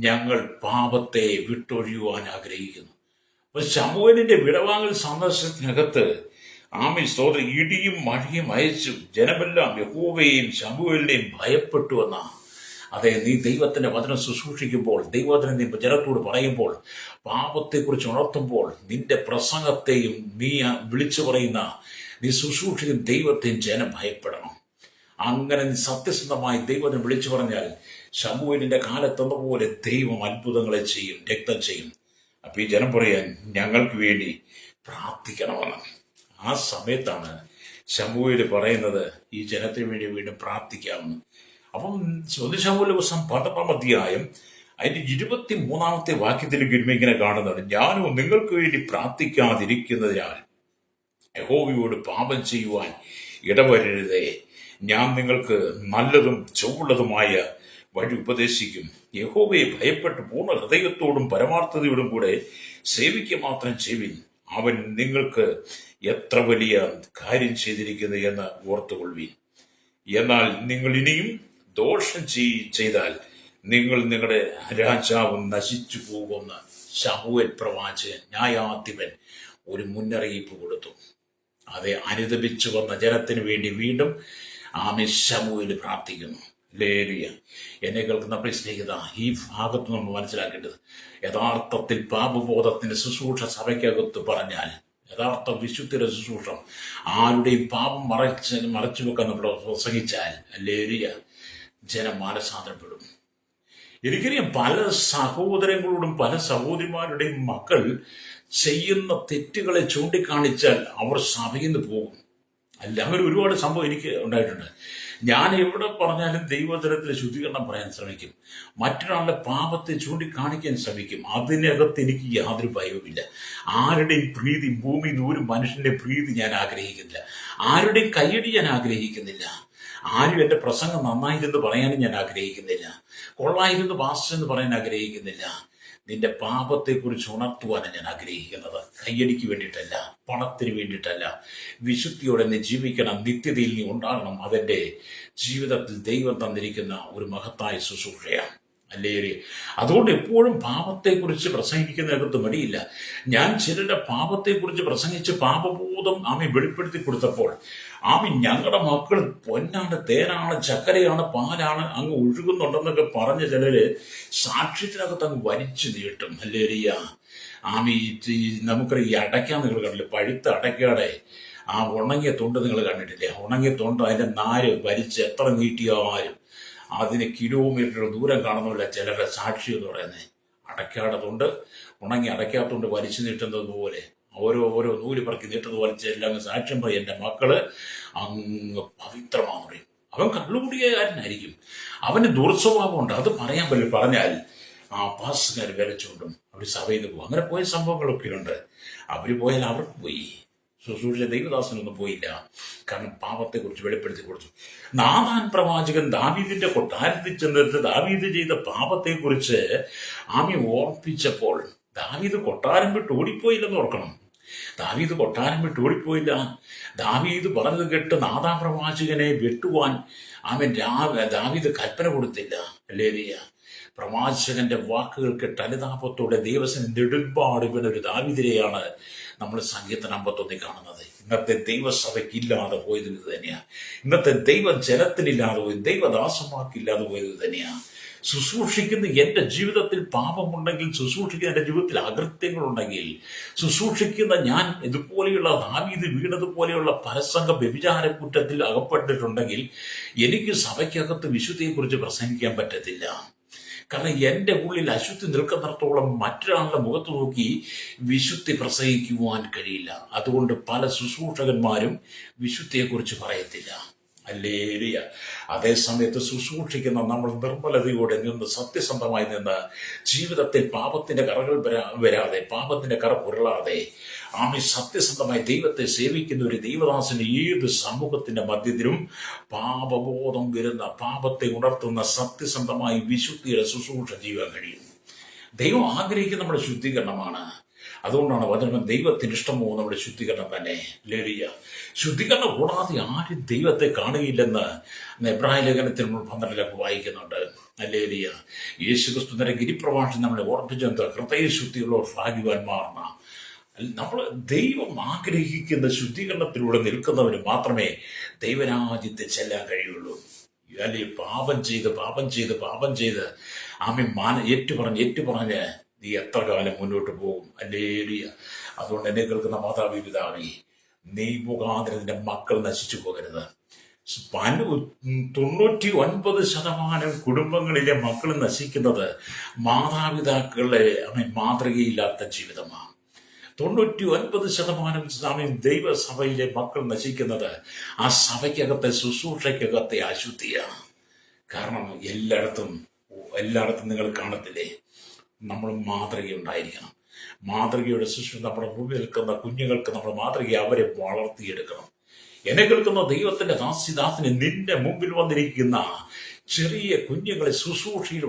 ഞങ്ങൾ പാപത്തെ വിട്ടൊഴിയുവാൻ ആഗ്രഹിക്കുന്നു. അപ്പൊ ശമൂവേലിന്റെ വിടവാങ്ങൽ സന്ദർശനത്തിനകത്ത് ആമേൻ സ്തോത്രം ഇടിയും മഴയും അയച്ചു. ജനമെല്ലാം യഹോവയെയും ശമൂവേലിനെയും ഭയപ്പെട്ടു എന്നാ. അതെ, നീ ദൈവത്തിന്റെ വചനം ശുശ്രൂഷിക്കുമ്പോൾ, ദൈവവചനം നീ ജനത്തോട് പറയുമ്പോൾ, പാപത്തെക്കുറിച്ച് ഉണർത്തുമ്പോൾ, നിന്റെ പ്രസംഗത്തെയും നീ വിളിച്ചു പറയുന്ന നീ ശുശ്രൂഷിക്കുന്ന ദൈവത്തെയും ജനം ഭയപ്പെടണം. അങ്ങനെ നീ സത്യസന്ധമായി ദൈവത്തിനെ വിളിച്ചു പറഞ്ഞാൽ ശമൂവേലിന്റെ കാലത്തെന്ന പോലെ ദൈവം അത്ഭുതങ്ങളെ ചെയ്യും, രക്തം ചെയ്യും. അപ്പൊ ഈ ജനം പറയാൻ ഞങ്ങൾക്ക് വേണ്ടി പ്രാർത്ഥിക്കണമെന്ന്. ആ സമയത്താണ് ശമൂവേൽ പറയുന്നത് ഈ ജനത്തിന് വേണ്ടി വീണ്ടും പ്രാർത്ഥിക്കാമെന്ന്. അപ്പം ശമൂവേൽ പുസ്തകം 12-ാം അധ്യായം അതിന്റെ 23-ാമത്തെ വാക്യത്തിൽ ഇങ്ങനെ കാണുന്നത്: ഞാനോ നിങ്ങൾക്ക് വേണ്ടി പ്രാർത്ഥിക്കാതിരിക്കുന്നതിനാൽ യഹോവയോട് പാപം ചെയ്യുവാൻ ഇടവരരുതേ. ഞാൻ നിങ്ങൾക്ക് നല്ലതും ചൊവ്വുള്ളതുമായ വഴി ഉപദേശിക്കും. യഹോവയെ ഭയപ്പെട്ട് പൂർണ്ണ ഹൃദയത്തോടും പരമാർത്ഥതയോടും കൂടെ സേവിക്കുക മാത്രം ചെയ്യുവിൻ. അവൻ നിങ്ങൾക്ക് എത്ര വലിയ കാര്യം ചെയ്തിരിക്കുന്നു എന്ന് ഓർത്തുകൊള്ളുവിൻ. എന്നാൽ നിങ്ങൾ ഇനിയും ദോഷം ചെയ്താൽ നിങ്ങൾ നിങ്ങളുടെ രാജാവ് നശിച്ചു പോകുന്ന ശമൂവേൽ പ്രവാചകൻ ന്യായാധിപൻ ഒരു മുന്നറിയിപ്പ് കൊടുത്തു. അതെ, അനുദപിച്ചു വന്ന ജനത്തിന് വേണ്ടി വീണ്ടും ശമൂവേൽ പ്രാർത്ഥിക്കുന്നു. ഹല്ലേലൂയ. എന്നെ കേൾക്കുന്ന പ്രിയ സ്നേഹിത, ഈ ഭാഗത്ത് നമ്മൾ മനസ്സിലാക്കേണ്ടത് യഥാർത്ഥത്തിൽ പാപബോധത്തിന്റെ ശുശ്രൂഷ സഭയ്ക്കകത്ത് പറഞ്ഞാൽ, യഥാർത്ഥ വിശുദ്ധിയുടെ ശുശ്രൂഷ ആരുടെയും പാപം മറച്ചു വെക്കാൻ നമ്മൾ പ്രസംഗിച്ചാൽ ഹല്ലേലൂയ ജനം മാനസാന്തരപ്പെടും. എനിക്കറിയാം, പല സഹോദരങ്ങളോടും പല സഹോദരിമാരുടെയും മക്കൾ ചെയ്യുന്ന തെറ്റുകളെ ചൂണ്ടിക്കാണിച്ചാൽ അവർ സഭയിൽ നിന്ന് പോകും. അല്ല, അങ്ങനെ ഒരുപാട് സംഭവം എനിക്ക് ഉണ്ടായിട്ടുണ്ട്. ഞാൻ എവിടെ പറഞ്ഞാലും ദൈവതലത്തിലെ ശുദ്ധീകരണം പറയാൻ ശ്രമിക്കും. മറ്റൊരാളുടെ പാപത്തെ ചൂണ്ടിക്കാണിക്കാൻ ശ്രമിക്കും. അതിനകത്ത് എനിക്ക് യാതൊരു ഭയവുമില്ല. ആരുടെയും പ്രീതി, ഭൂമിയിൽ ഒരു മനുഷ്യന്റെ പ്രീതി ഞാൻ ആഗ്രഹിക്കുന്നില്ല. ആരുടെയും കയ്യടി ഞാൻ ആഗ്രഹിക്കുന്നില്ല. ആരും എൻ്റെ പ്രസംഗം നന്നായിരുന്ന് പറയാനും ഞാൻ ആഗ്രഹിക്കുന്നില്ല. കൊള്ളായിരുന്നു പാസ്റ്റർ എന്ന് പറയാൻ ആഗ്രഹിക്കുന്നില്ല. നിന്റെ പാപത്തെക്കുറിച്ച് ഉണർത്തുവാനാണ് ഞാൻ ആഗ്രഹിക്കുന്നത്. കയ്യടിക്ക് വേണ്ടിയിട്ടല്ല, പണത്തിന് വേണ്ടിയിട്ടല്ല. വിശുദ്ധിയോടെ നീ ജീവിക്കണം, നിത്യതയിൽ നീ ഉണ്ടാകണം. അതെന്റെ ജീവിതത്തിൽ ദൈവം തന്നിരിക്കുന്ന ഒരു മഹത്തായ ശുശ്രൂഷയാണ്. അല്ലേ? അതുകൊണ്ട് എപ്പോഴും പാപത്തെക്കുറിച്ച് പ്രസംഗിക്കുന്നതിനകത്ത് മടിയില്ല. ഞാൻ ചിലരുടെ പാപത്തെക്കുറിച്ച് പ്രസംഗിച്ച് പാപബോധം വെളിപ്പെടുത്തി കൊടുത്തപ്പോൾ ഞങ്ങളുടെ മക്കൾ പൊന്നാണ്, തേനാണ്, ചക്കരയാണ്, പാലാണ്, അങ്ങ് ഒഴുകുന്നുണ്ടെന്നൊക്കെ പറഞ്ഞ ചിലര് സാക്ഷ്യത്തിനകത്ത് അങ്ങ് വലിച്ചു നീട്ടും. അല്ലേരിയ നമുക്കറിയാം, ഈ അടയ്ക്ക നിങ്ങൾ കണ്ടില്ലേ? പഴുത്ത അടയ്ക്കയുടെ ഉണങ്ങിയ തൊണ്ട് നിങ്ങൾ കണ്ടിട്ടില്ലേ? ഉണങ്ങിയ തൊണ്ട് അതിന്റെ നാര് വലിച്ച് എത്ര നീട്ടിയാലും അതിന് കിലോമീറ്റർ ദൂരം കാണുന്നില്ല ചിലരുടെ സാക്ഷി എന്ന് പറയുന്നത്. അടയ്ക്കാടെ തൊണ്ട്, ഉണങ്ങി അടയ്ക്കാത്തോണ്ട് വലിച്ചു നീട്ടുന്നത് പോലെ, ഓരോ നൂല് പറക്കി നീട്ടുന്നത് വലിച്ച് എല്ലാം സാക്ഷ്യം പറയും. എൻ്റെ മക്കള് അങ്ങ് പവിത്രമാണെന്ന് പറയും. അവൻ കള്ളുകുടികാരനായിരിക്കും, അവന് ദുർസ്വഭാവമുണ്ട്, അത് പറയാൻ പറ്റില്ല. പറഞ്ഞാൽ പാസ്സുകാർ വിലച്ചുകൊണ്ടും അവർ സഭയിൽ പോകും. അങ്ങനെ പോയ സംഭവങ്ങളൊക്കെ ഉണ്ട്. അവര് പോയാൽ അവർക്ക് പോയി. ശുശ്രൂഷ ദൈവദാസനൊന്നും പോയില്ല. കാരണം പാപത്തെക്കുറിച്ച് വെളിപ്പെടുത്തി കൊടുത്തു. നാഥാൻ പ്രവാചകൻ ദാവീദിന്റെ കൊട്ടാരത്തിൽ ചെന്നിട്ട് ദാവീദ് ചെയ്ത പാപത്തെക്കുറിച്ച് ഓർപ്പിച്ചപ്പോൾ ദാവീദ് കൊട്ടാരം വിട്ട് ഓടിപ്പോയില്ലെന്ന് ഓർക്കണം. ദാവീദ് കൊട്ടാരം വിട്ട് ഓടിപ്പോയില്ല. ദാവീദ് പറഞ്ഞത് കേട്ട് നാഥാൻ പ്രവാചകനെ വെട്ടുവാൻ ദാവീദ് കൽപ്പന കൊടുത്തില്ല. അല്ലേലിയ. പ്രവാചകന്റെ വാക്കുകൾ കേട്ട് അനുതാപത്തോടെ ദൈവസന നെടുമ്പാട് ഇവനൊരു ദാവീദിനെയാണ് നമ്മൾ സങ്കീർത്തനം 51 കാണുന്നത്. ഇന്നത്തെ ദൈവസഭയ്ക്ക് ഇല്ലാതെ പോയത് ഇത് തന്നെയാണ്. ഇന്നത്തെ ദൈവ ജനത്തിനില്ലാതെ പോയത്, ദൈവദാസന്മാർക്കില്ലാതെ പോയത് ഇത് തന്നെയാണ്. ശുശ്രൂഷിക്കുന്ന എൻ്റെ ജീവിതത്തിൽ പാപമുണ്ടെങ്കിൽ, ശുശ്രൂഷിക്കുന്ന എൻ്റെ ജീവിതത്തിൽ അകൃത്യങ്ങളുണ്ടെങ്കിൽ, ശുശ്രൂഷിക്കുന്ന ഞാൻ ഇതുപോലെയുള്ള ദാവീദ് വീണതുപോലെയുള്ള പരസംഗ വ്യഭിചാര കുറ്റത്തിൽ അകപ്പെട്ടിട്ടുണ്ടെങ്കിൽ എനിക്ക് സഭയ്ക്കകത്ത് വിശുദ്ധിയെക്കുറിച്ച് പ്രസംഗിക്കാൻ പറ്റത്തില്ല. കാരണം എൻ്റെ ഉള്ളിൽ അശുദ്ധി നിൽക്കുന്നിടത്തോളം മറ്റൊരാളുടെ മുഖത്ത് നോക്കി വിശുദ്ധി പ്രസംഗിക്കുവാൻ കഴിയില്ല. അതുകൊണ്ട് പല ശുശ്രൂഷകന്മാരും വിശുദ്ധിയെക്കുറിച്ച് പറയത്തില്ല. ഹല്ലേലൂയ. അതേ സമയത്ത് ശുശ്രൂഷിക്കുന്ന നമ്മൾ നിർമ്മലതയോടെ നിന്ന്, സത്യസന്ധമായി നിന്ന്, ജീവിതത്തിൽ പാപത്തിന്റെ കറകൾ വരാതെ, പാപത്തിന്റെ കറ പുരളാതെ സത്യസന്ധമായി ദൈവത്തെ സേവിക്കുന്ന ഒരു ദൈവദാസന് ഏത് സമൂഹത്തിന്റെ മധ്യത്തിലും പാപബോധം വരുന്ന, പാപത്തെ ഉണർത്തുന്ന സത്യസന്ധമായി വിശുദ്ധിയുടെ ശുശ്രൂഷ ചെയ്യാൻ കഴിയും. ദൈവം ആഗ്രഹിക്കുന്ന നമ്മുടെ ശുദ്ധീകരണമാണ്. അതുകൊണ്ടാണ് വചനം ദൈവത്തിന് ഇഷ്ടമോ നമ്മുടെ ശുദ്ധീകരണം തന്നെ. ഹല്ലേലൂയ. ശുദ്ധീകരണം കൂടാതെ ആരും ദൈവത്തെ കാണുകയില്ലെന്ന് എബ്രായ ലേഖനത്തിൽ 12 വായിക്കുന്നുണ്ട്. ഹല്ലേലൂയ. യേശുക്രിസ്തുവിന്റെ ഗിരിപ്രഭാഷണം നമ്മളെ ഓർപ്പിച്ചെന്ത്? ഹൃദയശുദ്ധിയുള്ളവർ ഭാഗ്യവാന്മാർന്ന. നമ്മൾ ദൈവം ആഗ്രഹിക്കുന്ന ശുദ്ധീകരണത്തിലൂടെ നിൽക്കുന്നവന് മാത്രമേ ദൈവരാജ്യത്തെ ചെല്ലാൻ കഴിയുള്ളൂ. അല്ലെ? പാപം ചെയ്ത് ഏറ്റുപറഞ്ഞ് നീ എത്ര കാലം മുന്നോട്ട് പോകും? ഹല്ലേലൂയ. അതുകൊണ്ട് എന്നെ കേൾക്കുന്ന മാതാവേ, പിതാവേ, നീ മുഖാന്തരം നിന്റെ മക്കൾ നശിച്ചു പോകരുത്. 99% കുടുംബങ്ങളിലെ മക്കൾ നശിക്കുന്നത് മാതാപിതാക്കളെ മാതൃകയില്ലാത്ത ജീവിതമാണ്. 99% ദൈവസഭയിലെ മക്കൾ നശിക്കുന്നത് ആ സഭയ്ക്കകത്തെ ശുശ്രൂഷയ്ക്കകത്തെ അശുദ്ധിയാണ്. കാരണം എല്ലായിടത്തും നിങ്ങൾ കാണത്തില്ലേ, നമ്മൾ മാതൃകയുണ്ടായിരിക്കണം. മാതൃകയുടെ ശുശ്രൂഷ നമ്മുടെ മുമ്പിൽ നിൽക്കുന്ന കുഞ്ഞുങ്ങൾക്ക് നമ്മൾ മാതൃക അവരെ വളർത്തിയെടുക്കണം. എന്നെ കേൾക്കുന്ന ദൈവത്തിന്റെ ദാസിദാസിന് നിന്റെ മുമ്പിൽ വന്നിരിക്കുന്ന ചെറിയ കുഞ്ഞുങ്ങളെ ശുശ്രൂഷയിൽ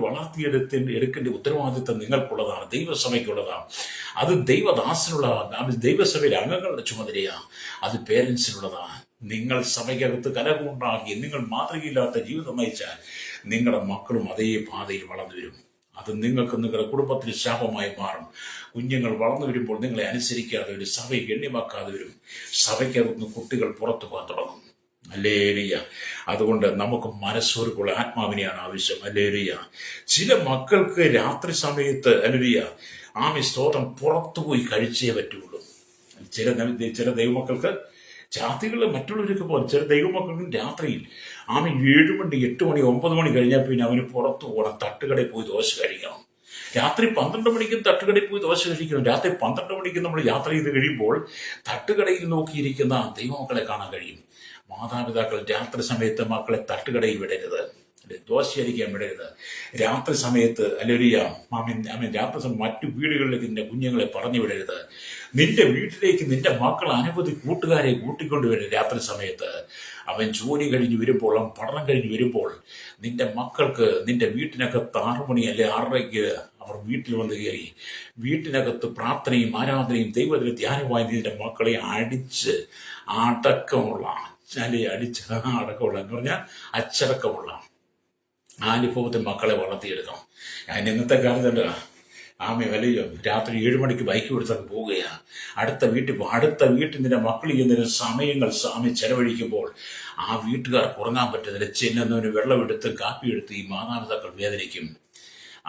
എടുക്കേണ്ട ഉത്തരവാദിത്വം നിങ്ങൾക്കുള്ളതാണ്, ദൈവസഭയ്ക്കുള്ളതാണ്. അത് ദൈവദാസനുള്ളതാണ്, ദൈവസഭയിലെ അംഗങ്ങളുടെ ചുമതലയാണ്, അത് പേരൻസിനുള്ളതാണ്. നിങ്ങൾ സഭയ്ക്കകത്ത് കലഹമുണ്ടാക്കി നിങ്ങൾ മാതൃകയില്ലാത്ത ജീവിതം നയിച്ചാൽ നിങ്ങളുടെ മക്കളും അതേ പാതയിൽ വളർന്നു വരും. അത് നിങ്ങൾക്ക് നിങ്ങളുടെ കുടുംബത്തിൽ ശാപമായി മാറും. കുഞ്ഞുങ്ങൾ വളർന്നു വരുമ്പോൾ നിങ്ങളെ അനുസരിക്കാതെ വരും, സഭയെ ഗണ്യമാക്കാതെ വരും, സഭയ്ക്കകത്ത് കുട്ടികൾ പുറത്തു പോകാൻ തുടങ്ങും. ഹല്ലേലൂയ. അതുകൊണ്ട് നമുക്ക് മനസ്സോർക്കുള്ള ആത്മാവിനെയാണ് ആവശ്യം. ഹല്ലേലൂയ. ചില മക്കൾക്ക് രാത്രി സമയത്ത് ഹല്ലേലൂയ സ്തോത്രം പുറത്തുപോയി കഴിച്ചേ പറ്റുള്ളൂ. ചില ദൈവമക്കൾക്ക് ജാതികൾ മറ്റുള്ളവർക്ക് പോലെ ചില ദൈവമക്കൾക്കും രാത്രിയിൽ 7 മണി 8 മണി 9 മണി കഴിഞ്ഞാൽ പിന്നെ അവന് പുറത്തു പോകണം, തട്ടുകടയിൽ പോയി ദോശ കഴിക്കണം. രാത്രി 12 മണിക്കും തട്ടുകടയിൽ പോയി ദോശ കഴിക്കുന്നു. രാത്രി 12 മണിക്ക് നമ്മൾ യാത്ര ചെയ്ത് കഴിയുമ്പോൾ തട്ടുകടയിൽ നോക്കിയിരിക്കുന്ന ദൈവമക്കളെ കാണാൻ കഴിയും. മാതാപിതാക്കൾ രാത്രി സമയത്ത് മക്കളെ തട്ടുകടയിൽ വിടരുത്, ദോശ അടിക്കാൻ വിടരുത്. രാത്രി സമയത്ത് രാത്രി സമയം മറ്റു വീടുകളിലേക്ക് നിന്റെ കുഞ്ഞുങ്ങളെ പറഞ്ഞു വിടരുത്. നിന്റെ വീട്ടിലേക്ക് നിന്റെ മക്കൾ അനവധി കൂട്ടുകാരെ കൂട്ടിക്കൊണ്ടുവരും. രാത്രി സമയത്ത് അവൻ ജോലി കഴിഞ്ഞ് വരുമ്പോൾ, അവൻ പഠനം കഴിഞ്ഞ് വരുമ്പോൾ നിന്റെ മക്കൾക്ക് നിന്റെ വീട്ടിനകത്ത് 6 മണി അല്ലെ 6:30 അവർ വീട്ടിൽ വന്ന് കയറി വീട്ടിനകത്ത് പ്രാർത്ഥനയും ആരാധനയും ദൈവത്തിന് ധ്യാനമായി നിന്റെ മക്കളെ അടിച്ച് അടക്കമുള്ള അടക്കമുള്ള എന്ന് പറഞ്ഞാൽ അച്ചടക്കമുള്ള ആ അനുഭവത്തിൽ മക്കളെ വളർത്തിയെടുക്കണം. ഞാൻ ഇന്നത്തെ കാലത്തുണ്ട് വലയോ രാത്രി 7 മണിക്ക് ബൈക്ക് കൊടുത്തൊക്കെ പോവുകയാണ്. അടുത്ത വീട്ടിൽ നിന്റെ മക്കൾ ചെയ്യുന്നതിന് സമയങ്ങൾ ചെലവഴിക്കുമ്പോൾ ആ വീട്ടുകാർക്ക് ഉറങ്ങാൻ പറ്റുന്നില്ല. ചെല്ലുന്നവന് വെള്ളമെടുത്ത് കാപ്പിയെടുത്ത് ഈ മാതാപിതാക്കൾ വേദനിക്കും.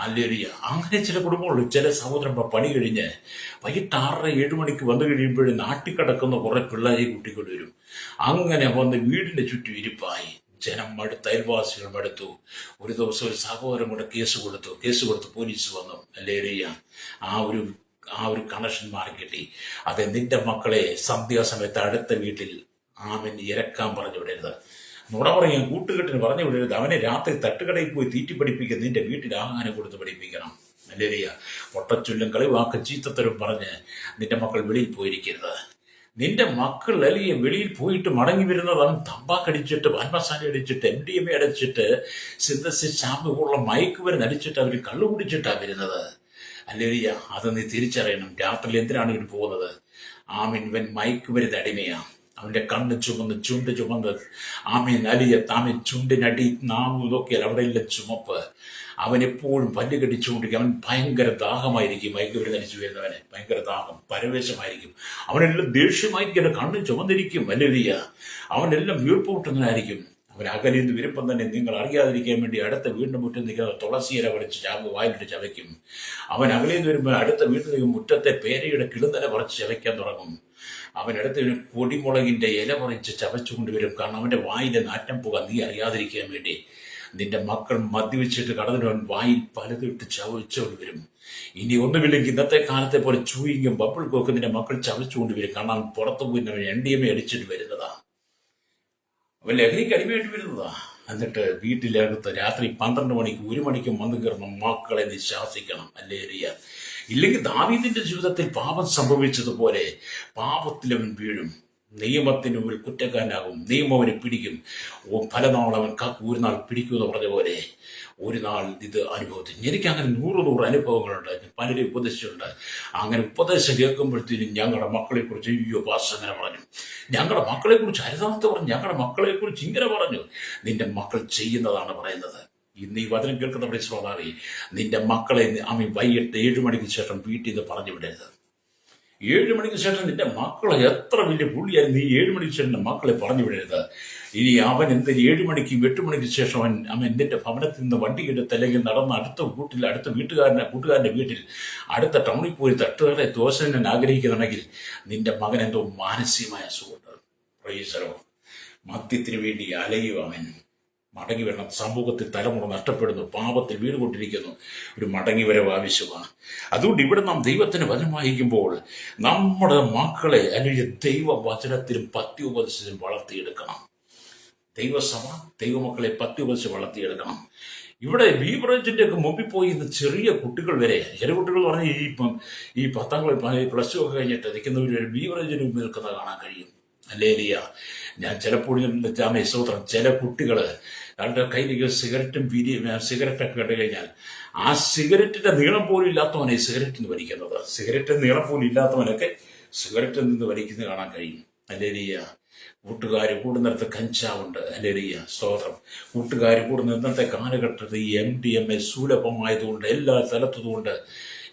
അല്ലേറിയ അങ്ങനെ ചില കുടുംബങ്ങളുണ്ട്. ചില സഹോദരൻ പണി കഴിഞ്ഞ് വൈകിട്ട് 6:30-7 മണിക്ക് വന്നു കഴിയുമ്പോഴും നാട്ടിൽ കിടക്കുന്ന കുറെ പിള്ളേരെ കൂട്ടിക്കൊണ്ടുവരും. അങ്ങനെ വന്ന് വീടിന്റെ ചുറ്റും ഇരിപ്പായി. ജനം മടുത്ത്, അയൽവാസികൾ മടുത്തു. ഒരു ദിവസം ഒരു സഹോദരൻ കൂടെ കേസ് കൊടുത്ത് പോലീസ് വന്നു. അല്ലേറിയ ആ ഒരു കണക്ഷൻ മാറിക്കിട്ടി. അതെ, നിന്റെ മക്കളെ സന്ധ്യാസമയത്ത് അടുത്ത വീട്ടിൽ ഇരക്കാൻ പറഞ്ഞു വിടരുത്. നുണ പറയാൻ കൂട്ടുകെട്ടിന് പറഞ്ഞു വിടരുത്. അവനെ രാത്രി തട്ടുകടയിൽ പോയി തീറ്റി പഠിപ്പിക്കുക. നിന്റെ വീട്ടിൽ ആഹാരം കൊടുത്ത് പഠിപ്പിക്കണം. അല്ലേറിയ പൊട്ടച്ചൊല്ലും കളിവാക്കും ചീത്തത്തരും പറഞ്ഞ് നിന്റെ മക്കൾ വെളിയിൽ പോയിരിക്കരുത്. നിന്റെ മക്കൾ അല്ലെങ്കിൽ വെളിയിൽ പോയിട്ട് മടങ്ങി വരുന്നത് അവൻ തമ്പാക്കടിച്ചിട്ട്, പാൻമസാല അടിച്ചിട്ട്, MDMA അടിച്ചിട്ട്, സിന്തസിസ് ഷാമ്പു പോലുള്ള മയക്കുമരുന്ന് അടിച്ചിട്ട് അവർ കള്ളു കുടിച്ചിട്ടാണ് വരുന്നത്. അല്ലേറിയ അത് നീ തിരിച്ചറിയണം. രാത്രിയിൽ എന്തിനാണ് ഇവൻ പോകുന്നത്? ഇവൻ മയക്കുമരുന്ന് അടിമയാണ്. അവന്റെ കണ്ണ് ചുമന്ന്, ചുണ്ട് ചുമന്ന്, ചുണ്ടിനടി നാമു നോക്കിയാൽ അവിടെയെല്ലാം ചുമപ്പ്. അവൻ എപ്പോഴും പല്ല് കടിച്ചുകൊണ്ടിരിക്കും. അവൻ ഭയങ്കര ദാഹമായിരിക്കും. മയക്കുമരുന്ന് അടിച്ചു വരുന്നവന് ഭയങ്കര ദാഹം, പരവേശമായിരിക്കും. അവനെല്ലാം ദേഷ്യമായിരിക്കും. കണ്ണ് ചുമന്നിരിക്കും. അല്ലേറിയ അവനെല്ലാം വീർപ്പ് മുട്ടുന്നതായിരിക്കും. അവൻ അകലിൽ നിന്ന് വിരുപ്പം തന്നെ നിങ്ങൾ അറിയാതിരിക്കാൻ വേണ്ടി അടുത്ത വീടിന്റെ മുറ്റം നിൽക്കുന്ന തുളസിയില പറിച്ച് വായിലിട്ട് ചവയ്ക്കും. അവൻ അകലിൽ നിന്ന് വരുമ്പോൾ അടുത്ത വീട്ടിൽ മുറ്റത്തെ പേരയുടെ കിളുന്നല പറിച്ച് ചവയ്ക്കാൻ തുടങ്ങും. അവനടുത്ത് പൊടിമുളകിന്റെ ഇല പറിച്ച് ചവച്ചുകൊണ്ടുവരും. കാരണം അവന്റെ വായിലെ നാറ്റം പുക നീ അറിയാതിരിക്കാൻ വേണ്ടി. നിന്റെ മക്കൾ മദ്യവെച്ചിട്ട് കടന്നിട്ട് വായിൽ പലതിട്ട് ചവച്ചുകൊണ്ട് വരും. ഇനി ഒന്നുമില്ലെങ്കിൽ ഇന്നത്തെ കാലത്തെ പോലെ ചൂയിങ്ങും ബബിൾക്കും ഒക്കെ നിന്റെ മക്കൾ ചവച്ചുകൊണ്ട് വരും. കാരണം പുറത്തു പോയി അവൻ MDMA അടിച്ചിട്ട് വരുന്നതാ. അവൻ ലഹരിക്ക് അടിമയായിട്ട് വരുന്നതാ. എന്നിട്ട് വീട്ടിലകത്ത് രാത്രി 12 മണിക്ക് 1 മണിക്കും വന്നു കയറുമ്പോൾ മക്കളെ നീ ശാസിക്കണം. അല്ലേറിയ ഇല്ലെങ്കിൽ ദാവീദിന്റെ ജീവിതത്തിൽ പാപം സംഭവിച്ചതുപോലെ പാപത്തിൽ അവൻ വീഴും. നിയമത്തിന് മുമ്പിൽ കുറ്റക്കാരനാകും. നിയമം അവനെ പിടിക്കും. പലനാൾ അവൻ ഒരു നാൾ പിടിക്കുമെന്ന് പറഞ്ഞ പോലെ ഒരു നാൾ ഇത് അനുഭവത്തിൽ എനിക്ക് അങ്ങനെ 100 അനുഭവങ്ങളുണ്ട്. പലരും ഉപദേശിച്ചിട്ടുണ്ട്. അങ്ങനെ ഉപദേശം കേൾക്കുമ്പോഴത്തേനും ഞങ്ങളുടെ മക്കളെക്കുറിച്ച് അങ്ങനെ പറഞ്ഞു, ഞങ്ങളുടെ മക്കളെക്കുറിച്ച് അരുതാത്ത പറഞ്ഞു, ഞങ്ങളുടെ മക്കളെക്കുറിച്ച് ഇങ്ങനെ പറഞ്ഞു. നിന്റെ മക്കൾ ചെയ്യുന്നതാണ് പറയുന്നത്. ഇന്ന് ഈ വചനം കേൾക്കുന്നവരെ ശ്രോതാവേ, നിന്റെ മക്കളെ വൈകിട്ട് 7 മണിക്ക് ശേഷം വീട്ടിൽ നിന്ന് പറഞ്ഞു വിടരുത്. 7 മണിക്ക് ശേഷം നിന്റെ മക്കളെ എത്ര വലിയ പുള്ളിയായി നീ 7 മണിക്ക് ശേഷം മക്കളെ പറഞ്ഞു വിടരുത്. ഇനി അവൻ 7 മണിക്കും 8 മണിക്ക് ശേഷം അവൻ നിന്റെ ഭവനത്തിൽ നിന്ന് വണ്ടിയെടുത്ത് അല്ലെങ്കിൽ നടന്ന് അടുത്ത കൂട്ടുകാരന്റെ വീട്ടിൽ അടുത്ത ടൗണിൽ പോയി തട്ടുകാരെ ദോശൻ ആഗ്രഹിക്കുന്നുണ്ടെങ്കിൽ നിന്റെ മകൻ എന്തോ മാനസികമായ അസുഖമുണ്ട്. പ്രൈസലോ, മദ്യത്തിന് വേണ്ടി അലയും. അവൻ മടങ്ങി വരണം. സമൂഹത്തിൽ തലമുറ നഷ്ടപ്പെടുന്നു, പാപത്തിൽ വീട് കൊണ്ടിരിക്കുന്നു. ഒരു മടങ്ങി വരവ് ആവശ്യമാണ്. അതുകൊണ്ട് ഇവിടെ നാം ദൈവത്തിന് വചനം വായിക്കുമ്പോൾ നമ്മുടെ മക്കളെ അല്ലെങ്കിൽ ദൈവവചനത്തിലും പത്യോപദേശത്തിലും വളർത്തിയെടുക്കണം. ദൈവസഭ ദൈവമക്കളെ പത്യോപദേശം വളർത്തിയെടുക്കണം. ഇവിടെ ബീവറേജിന്റെ ഒക്കെ മുമ്പിൽ പോയി ഇന്ന് ചെറിയ കുട്ടികൾ വരെ, ചെറിയ കുട്ടികൾ പറഞ്ഞാൽ ഈ 10ാം പ്ലസ് 2 ഒക്കെ കഴിഞ്ഞിട്ട് നിൽക്കുന്നവർ ബീവറേജിന് മുമ്പിൽ നിൽക്കുന്നത് കാണാൻ കഴിയും. അല്ലേലിയ, ഞാൻ ചിലപ്പോൾ സ്തോത്രം, ചില കുട്ടികൾ അവരുടെ കയ്യിൽ സിഗരറ്റൊക്കെ കണ്ടു കഴിഞ്ഞാൽ ആ സിഗരറ്റിന്റെ നീളം പോലും ഇല്ലാത്തവനെ സിഗരറ്റിൽ നിന്ന് വലിക്കുന്നത്, സിഗരറ്റിന്റെ നീളം പോലും ഇല്ലാത്തവനൊക്കെ സിഗരറ്റിൽ നിന്ന് വലിക്കുന്നത് കാണാൻ കഴിയും. അല്ലേലിയ, കൂട്ടുകാർ കൂടുന്നിടത്ത് കഞ്ചാവുണ്ട്. അല്ലേലിയ, സ്തോത്രം. കൂട്ടുകാർ കൂടുന്ന ഇന്നത്തെ കാലഘട്ടത്തിൽ ഈ MDMA സുലഭമായതുകൊണ്ട് എല്ലാ സ്ഥലത്തുകൊണ്ട്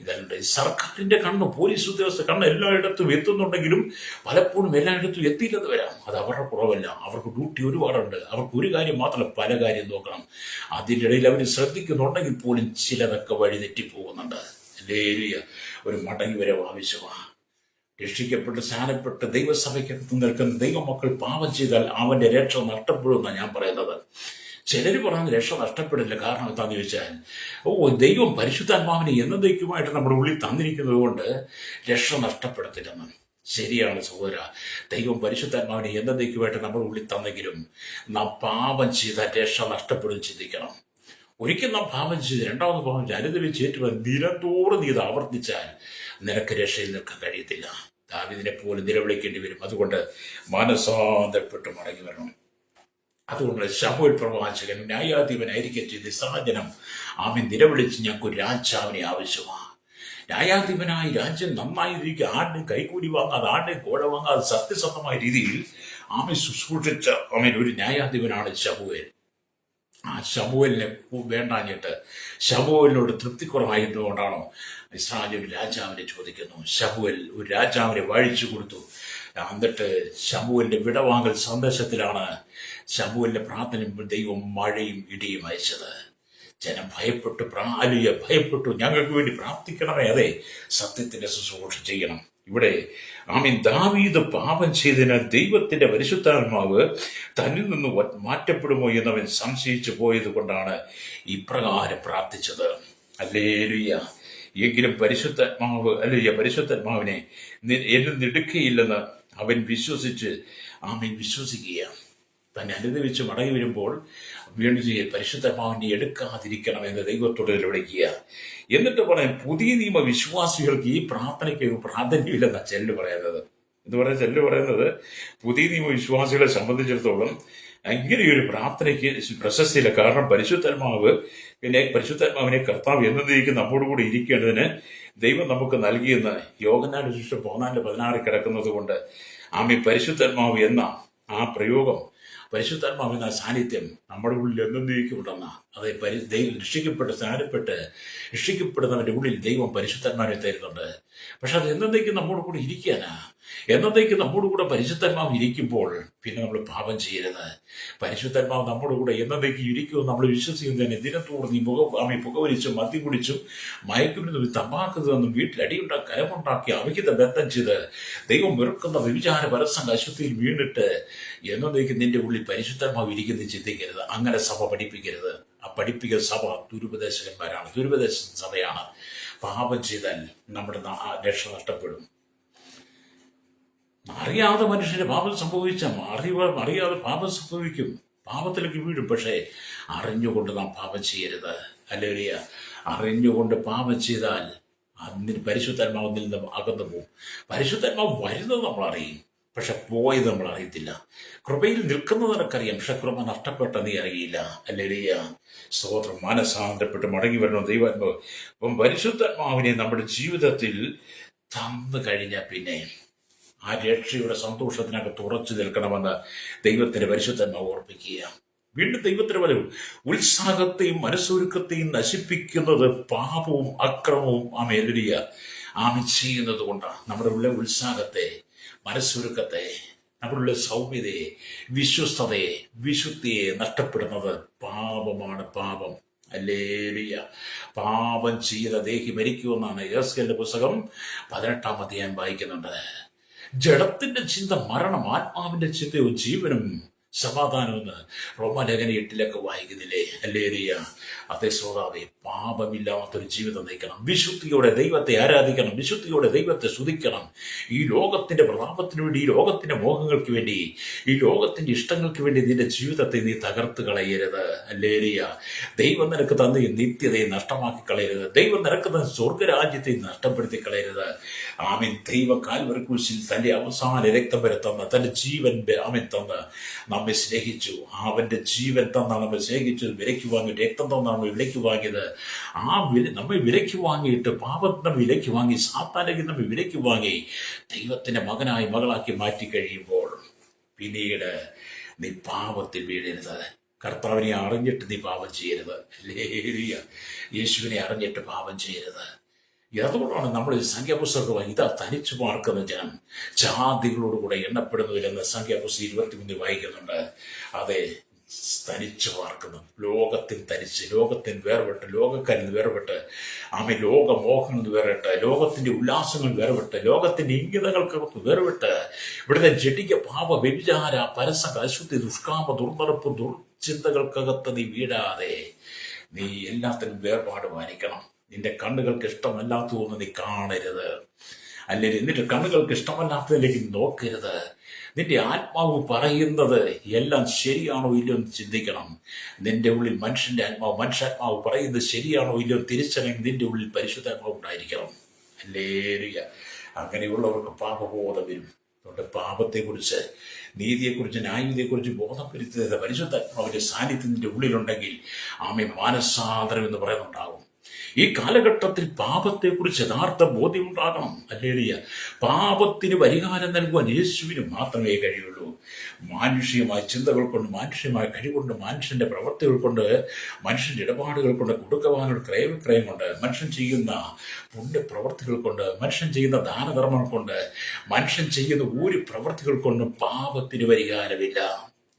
ഇതുണ്ട്. സർക്കാരിന്റെ കണ്ണ്, പോലീസ് ഉദ്യോഗസ്ഥ കണ്ണ് എല്ലായിടത്തും എത്തുന്നുണ്ടെങ്കിലും പലപ്പോഴും എല്ലായിടത്തും എത്തിയില്ലെന്ന് വരാം. അത് അവരുടെ കുറവല്ല. അവർക്ക് ഡ്യൂട്ടി ഒരുപാടുണ്ട്. അവർക്ക് ഒരു കാര്യം മാത്രമല്ല, പല കാര്യം നോക്കണം. അതിൻ്റെ ഇടയിൽ അവർ ശ്രദ്ധിക്കുന്നുണ്ടെങ്കിൽ പോലും ചിലതൊക്കെ വഴിതെറ്റിപ്പോകുന്നുണ്ട്. അല്ലേലൂയ, ഒരു മടങ്ങി വരവ് ആവശ്യമാണ്. രക്ഷിക്കപ്പെട്ട് സ്നാനപ്പെട്ട് ദൈവസഭയ്ക്കകത്ത് നിൽക്കുന്ന ദൈവമക്കൾ പാപം ചെയ്താൽ അവന്റെ രക്ഷ നഷ്ടപ്പെടുമെന്നാണ് ഞാൻ പറയുന്നത്. ചിലർ പറയുന്ന രക്ഷ നഷ്ടപ്പെടില്ല. കാരണം എന്താണെന്ന് ചോദിച്ചാൽ, ദൈവം പരിശുദ്ധാത്മാവിനെ എന്നേക്കുമായിട്ട് നമ്മുടെ ഉള്ളിൽ തന്നിരിക്കുന്നത് കൊണ്ട് രക്ഷ നഷ്ടപ്പെടത്തില്ലെന്ന്. ശരിയാണ് സഹോദര, ദൈവം പരിശുദ്ധാത്മാവിനെ എന്നേക്കുമായിട്ട് നമ്മുടെ ഉള്ളിൽ തന്നെങ്കിലും നാം പാപം ചെയ്താൽ രക്ഷ നഷ്ടപ്പെടും. ചിന്തിക്കണം. ഒരിക്കൽ നാം പാപം ചെയ്ത് രണ്ടാമത് പാപം അനുദവിച്ചേറ്റുക നിരന്തോറും നീ ഇത് ആവർത്തിച്ചാൽ നിനക്ക് രക്ഷയിൽ നിൽക്കാൻ കഴിയത്തില്ല. ദാവീദിനെ പോലെ നിലവിളിക്കേണ്ടി വരും. അതുകൊണ്ട് മാനസാന്തരപ്പെട്ട് മടങ്ങി വരണം. അതുകൊണ്ട് ശമൂവേൽ പ്രവാചകൻ ന്യായാധിപനായിരിക്കെ ചെയ്ത് സാജനം ആമൻ നിലവിളിച്ച് ഞങ്ങൾക്ക് ഒരു രാജാവിനെ ആവശ്യമാണ്. ന്യായാധിപനായി രാജ്യം നന്നായിരിക്കുക, ആടിന് കൈക്കൂലി വാങ്ങാതെ, ആടിനെ കോഴ വാങ്ങാതെ സത്യസന്ധമായ രീതിയിൽ ആമൻ ശുശ്രൂഷിച്ച ആമൻ ഒരു ന്യായാധിപനാണ് ശമൂവേൽ. ആ ശമൂവേലിനെ വേണ്ടാഞ്ഞിട്ട് ശമൂവേലിനോട് തൃപ്തിക്കുറവായിരുന്നുകൊണ്ടാണോ ഇസ്രായേൽ ഒരു രാജാവിനെ ചോദിക്കുന്നു. ശമൂവേൽ ഒരു രാജാവിനെ വാഴിച്ചു കൊടുത്തു. എന്നിട്ട് ശമൂവേലിന്റെ വിടവാങ്ങൽ സന്ദേശത്തിലാണ് ശമൂവേലിന്റെ പ്രാർത്ഥന ദൈവം മഴയും ഇടിയും അയച്ചത്. ജനം ഭയപ്പെട്ടു, ഭയപ്പെട്ടു, ഞങ്ങൾക്ക് വേണ്ടി പ്രാർത്ഥിക്കണമേ. അതെ, സത്യത്തിന്റെ ശുശ്രൂഷ ചെയ്യണം. ഇവിടെ ആമീൻ ദാവീദ് പാപം ചെയ്തതിനാൽ ദൈവത്തിന്റെ പരിശുദ്ധാത്മാവ് തന്നിൽ നിന്ന് മാറ്റപ്പെടുമോ എന്നവൻ സംശയിച്ചു പോയത് കൊണ്ടാണ് ഇപ്രകാരം പ്രാർത്ഥിച്ചത്. ഹല്ലേലൂയ. എങ്കിലും പരിശുദ്ധാത്മാവിനെ എന്നിൽ നിടുക്കയില്ലെന്ന് അവൻ വിശ്വസിക്കുക. തന്നെ അനുദവിച്ച് മടങ്ങി വരുമ്പോൾ വീണ്ടും പരിശുദ്ധാത്മാവിനെ എടുക്കാതിരിക്കണമെന്ന് ദൈവത്തോട് വിളിക്കുക. എന്നിട്ട് പറയാൻ പുതിയ നിയമ വിശ്വാസികൾക്ക് ഈ പ്രാർത്ഥനയ്ക്ക് പ്രാധാന്യമില്ലെന്നാണ് ചെല്ല് പറയുന്നത്. ചെല്ല് പറയുന്നത് പുതിയ നിയമ വിശ്വാസികളെ സംബന്ധിച്ചിടത്തോളം ഇങ്ങനെയൊരു പ്രാർത്ഥനയ്ക്ക് പ്രശസ്തിയില്ല. കാരണം പരിശുദ്ധാത്മാവിനെ കർത്താവ് എന്നേക്കും നമ്മോട് കൂടി ഇരിക്കേണ്ടതിന് ദൈവം നമുക്ക് നൽകിയെന്ന് യോഹന്നാൻ 14:16 കിടക്കുന്നത് കൊണ്ട് പരിശുദ്ധാത്മാവ് എന്ന ആ പ്രയോഗം, പരിശുദ്ധാത്മാവ് എന്ന സാന്നിധ്യം നമ്മുടെ ഉള്ളിൽ എന്നേക്കും ഉണ്ടെന്ന അതെ ദൈവം രക്ഷിക്കപ്പെടുന്നവന്റെ ഉള്ളിൽ ദൈവം പരിശുദ്ധാത്മാവിനെ തരുന്നുണ്ട്. പക്ഷെ അത് എന്നേക്കും നമ്മോട് കൂടെ ഇരിക്കാനാ. എന്നേക്കും നമ്മോട് കൂടെ പരിശുദ്ധാത്മാവ് ഇരിക്കുമ്പോൾ പിന്നെ നമ്മൾ പാപം ചെയ്യരുത്. പരിശുദ്ധാത്മാവ് നമ്മുടെ കൂടെ എന്നേക്കും ഇരിക്കുമെന്ന് നമ്മൾ വിശ്വസിക്കുന്നതിന് ദിനത്തോട് നീ പുകവലിച്ചും മദ്യം കുടിച്ചും മയക്കുമരുന്നും തമ്പാക്കുന്നതെന്നും വീട്ടിലടിയുണ്ടാക്കി കലമുണ്ടാക്കി അവിഹിത ബന്ധം ചെയ്ത് ദൈവം വെറുക്കുന്ന വ്യഭിചാര പരസംഗ അശുദ്ധിയിൽ വീണിട്ട് എന്നേക്കും നിന്റെ ഉള്ളിൽ പരിശുദ്ധാത്മാവ് ഇരിക്കുന്നത് ചിന്തിക്കരുത്. അങ്ങനെ സഭ പഠിപ്പിക്കരുത്. ആ പഠിപ്പിക്കുന്ന സഭ ദുരുപദേശകന്മാരാണ്, ദുരുപദേശ സഭയാണ്. പാപം ചെയ്താൽ നമ്മുടെ രക്ഷ നഷ്ടപ്പെടും. അറിയാതെ മനുഷ്യന് പാപം സംഭവിച്ചാൽ അറിയാതെ പാപം സംഭവിക്കും, പാപത്തിലേക്ക് വീഴും. പക്ഷേ അറിഞ്ഞുകൊണ്ട് നാം പാപം ചെയ്യരുത്. ഹല്ലേലൂയ. അറിഞ്ഞുകൊണ്ട് പാപം ചെയ്താൽ അതിന് പരിശുദ്ധാത്മാവിൽ നിന്ന് അകന്നു പോകും. പരിശുദ്ധാത്മാവ് വരുന്നത് നമ്മൾ അറിയും, പക്ഷെ പോയത് നമ്മൾ അറിയത്തില്ല. കൃപയിൽ നിൽക്കുന്നത് നിനക്കറിയാം, പക്ഷെ കൃപ നഷ്ടപ്പെട്ട നീ അറിയില്ല. ഹല്ലേലൂയ. സ്തോത്രം. മാനസാന്തരപ്പെട്ട് മടങ്ങി വരണം ദൈവാത്മാവ്. അപ്പം പരിശുദ്ധാത്മാവിനെ നമ്മുടെ ജീവിതത്തിൽ തന്നു കഴിഞ്ഞാൽ പിന്നെ ആ രക്ഷയുടെ സന്തോഷത്തിനകത്ത് ഉറച്ചു നിൽക്കണമെന്ന് ദൈവത്തിന്റെ പരിശുദ്ധാത്മാവ് ഓർപ്പിക്കുക. വീണ്ടും ദൈവത്തിന്റെ വരവ് ഉത്സാഹത്തെയും മനസ്സൊരുക്കത്തെയും നശിപ്പിക്കുന്നത് പാപവും അക്രമവും ചെയ്യുന്നത് കൊണ്ടാണ്. നമ്മുടെ ഉള്ള ഉത്സാഹത്തെ, മനസ്സൊരുക്കത്തെ, നമ്മുടെ സൗമ്യതയെ, വിശ്വസ്തതയെ, വിശുദ്ധിയെ നഷ്ടപ്പെടുന്നത് പാപമാണ്. പാപം. ഹല്ലേലൂയ. പാപം ചെയ്ത ദേഹി മരിക്കുമെന്നാണ് യെഹെസ്കേലിന്റെ പുസ്തകം 18-ാം അധ്യായം വായിക്കുന്നുണ്ട്. ജഡത്തിന്റെ ചിന്ത മരണം, ആത്മാവിന്റെ ചിന്തയോ ജീവനും സമാധാനമെന്ന് റോമാലേഖനം 8 വായിക്കുന്നില്ലേ? ഹല്ലേലൂയ. അതേ സ്വഭാവേ, പാപമില്ലാത്തൊരു ജീവിതം നയിക്കണം. വിശുദ്ധിയോടെ ദൈവത്തെ ആരാധിക്കണം, വിശുദ്ധിയോടെ ദൈവത്തെ സ്തുതിക്കണം. ഈ ലോകത്തിന്റെ പ്രതാപത്തിന് വേണ്ടി, ഈ ലോകത്തിന്റെ മോഹങ്ങൾക്ക് വേണ്ടി, ഈ ലോകത്തിന്റെ ഇഷ്ടങ്ങൾക്ക് വേണ്ടി നിന്റെ ജീവിതത്തെ നീ തകർത്ത് കളയരുത്. ഹല്ലേലൂയ. ദൈവം നിനക്ക് തന്ന നിത്യതയെ നഷ്ടമാക്കി കളയരുത്. ദൈവം നിനക്ക് തന്ന സ്വർഗരാജ്യത്തെ നഷ്ടപ്പെടുത്തി കളയരുത്. ആമേൻ. ദൈവം കാൽവരി ക്രൂശിൽ തന്റെ അവസാന രക്തം വരെ തന്ന, തന്റെ ജീവൻ തന്ന് നമ്മെ സ്നേഹിച്ചു. അവന്റെ ജീവൻ തന്നാണ് നമ്മെ സ്നേഹിച്ചത്. വിലയ്ക്ക് വാങ്ങി രക്തം തന്നാണ് വിലയ്ക്ക് വാങ്ങിയത്. നമ്മെ വിലയ്ക്ക് വാങ്ങിയിട്ട് പാപത്തിനെ വിലയ്ക്ക് വാങ്ങി, സാത്താനെ നമ്മെ വിലയ്ക്ക് വാങ്ങി ദൈവത്തിന്റെ മകനായി മകളാക്കി മാറ്റി കഴിയുമ്പോൾ പിന്നീട് നീ പാപത്തിൽ വീഴരുത്. കർത്താവിനെ അറിഞ്ഞിട്ട് നീ പാപം ചെയ്യരുത്. ഹല്ലേലൂയ. യേശുവിനെ അറിഞ്ഞിട്ട് പാപം ചെയ്യരുത്. അതുകൊണ്ടാണ് നമ്മൾ സംഖ്യാപുസ്തകം ഇതാ തനിച്ചു പാർക്കുന്ന ജനം ജാതികളോടുകൂടെ എണ്ണപ്പെടുന്നതിലെന്ന് സംഖ്യാപുസ്തകം 23 വായിക്കുന്നുണ്ട്. അതെ, തനിച്ചു പാർക്കുന്നു. ലോകത്തിൽ വേർപെട്ട്, ലോകക്കാരിൽ വേർപെട്ട്, ലോകമോഹങ്ങൾ വേർപെട്ട്, ലോകത്തിന്റെ ഉല്ലാസങ്ങൾ വേർപെട്ട്, ലോകത്തിന്റെ ഇംഗിതങ്ങൾക്ക് വേർപെട്ട്, ഇവിടുത്തെ ജഡിക പാപ വ്യഭിചാര പരസംഗ അശുദ്ധി ദുഷ്കാമ ദുർനടപ്പ് ചിന്തകൾക്കകത്ത് നീ വീഴാതെ നീ എല്ലാത്തിനും വേർപാട് പാലിക്കണം. നിന്റെ കണ്ണുകൾക്ക് ഇഷ്ടമല്ലാത്തതൊന്നും നീ കാണരുത്. അല്ലെങ്കിൽ നിന്റെ കണ്ണുകൾക്ക് ഇഷ്ടമല്ലാത്തതിലേക്ക് നോക്കരുത്. നിന്റെ ആത്മാവ് പറയുന്നത് എല്ലാം ശരിയാണോ ഇല്ലയോ എന്ന് ചിന്തിക്കണം. നിന്റെ ഉള്ളിൽ മനുഷ്യാത്മാവ് പറയുന്നത് ശരിയാണോ ഇല്ലയോ തിരിച്ചറിഞ്ഞ് നിന്റെ ഉള്ളിൽ പരിശുദ്ധാത്മാവ് ഉണ്ടായിരിക്കണം. ഹല്ലേലൂയ. അങ്ങനെയുള്ളവർക്ക് പാപബോധം വരും. അതുകൊണ്ട് പാപത്തെക്കുറിച്ച്, നീതിയെക്കുറിച്ച്, ന്യായവിധിയെക്കുറിച്ച് ബോധം വരുത്തിയത് പരിശുദ്ധാത്മാവിന്റെ സാന്നിധ്യം നിന്റെ ഉള്ളിലുണ്ടെങ്കിൽ മാനസാന്തരം എന്ന് പറയുന്നുണ്ടാകും. ഈ കാലഘട്ടത്തിൽ പാപത്തെക്കുറിച്ച് യഥാർത്ഥ ബോധ്യം ഉണ്ടാകണം. ഹല്ലേലൂയ. പാപത്തിന് പരിഹാരം നൽകുവാൻ യേശുവിന് മാത്രമേ കഴിയുള്ളൂ. മാനുഷികമായ ചിന്തകൾ കൊണ്ട്, മാനുഷികമായ കഴിവുകൊണ്ട്, മനുഷ്യന്റെ പ്രവർത്തികൾ കൊണ്ട്, മനുഷ്യന്റെ ഇടപാടുകൾ കൊണ്ട്, കൊടുക്കവാനുള്ള ക്രയവിക്രയം കൊണ്ട്, മനുഷ്യൻ ചെയ്യുന്ന പുണ്യപ്രവർത്തികൾ കൊണ്ട്, മനുഷ്യൻ ചെയ്യുന്ന ദാനധർമ്മങ്ങൾ കൊണ്ട്, മനുഷ്യൻ ചെയ്യുന്ന ഒരു പ്രവർത്തികൾ കൊണ്ടും പാപത്തിന് പരിഹാരമില്ല.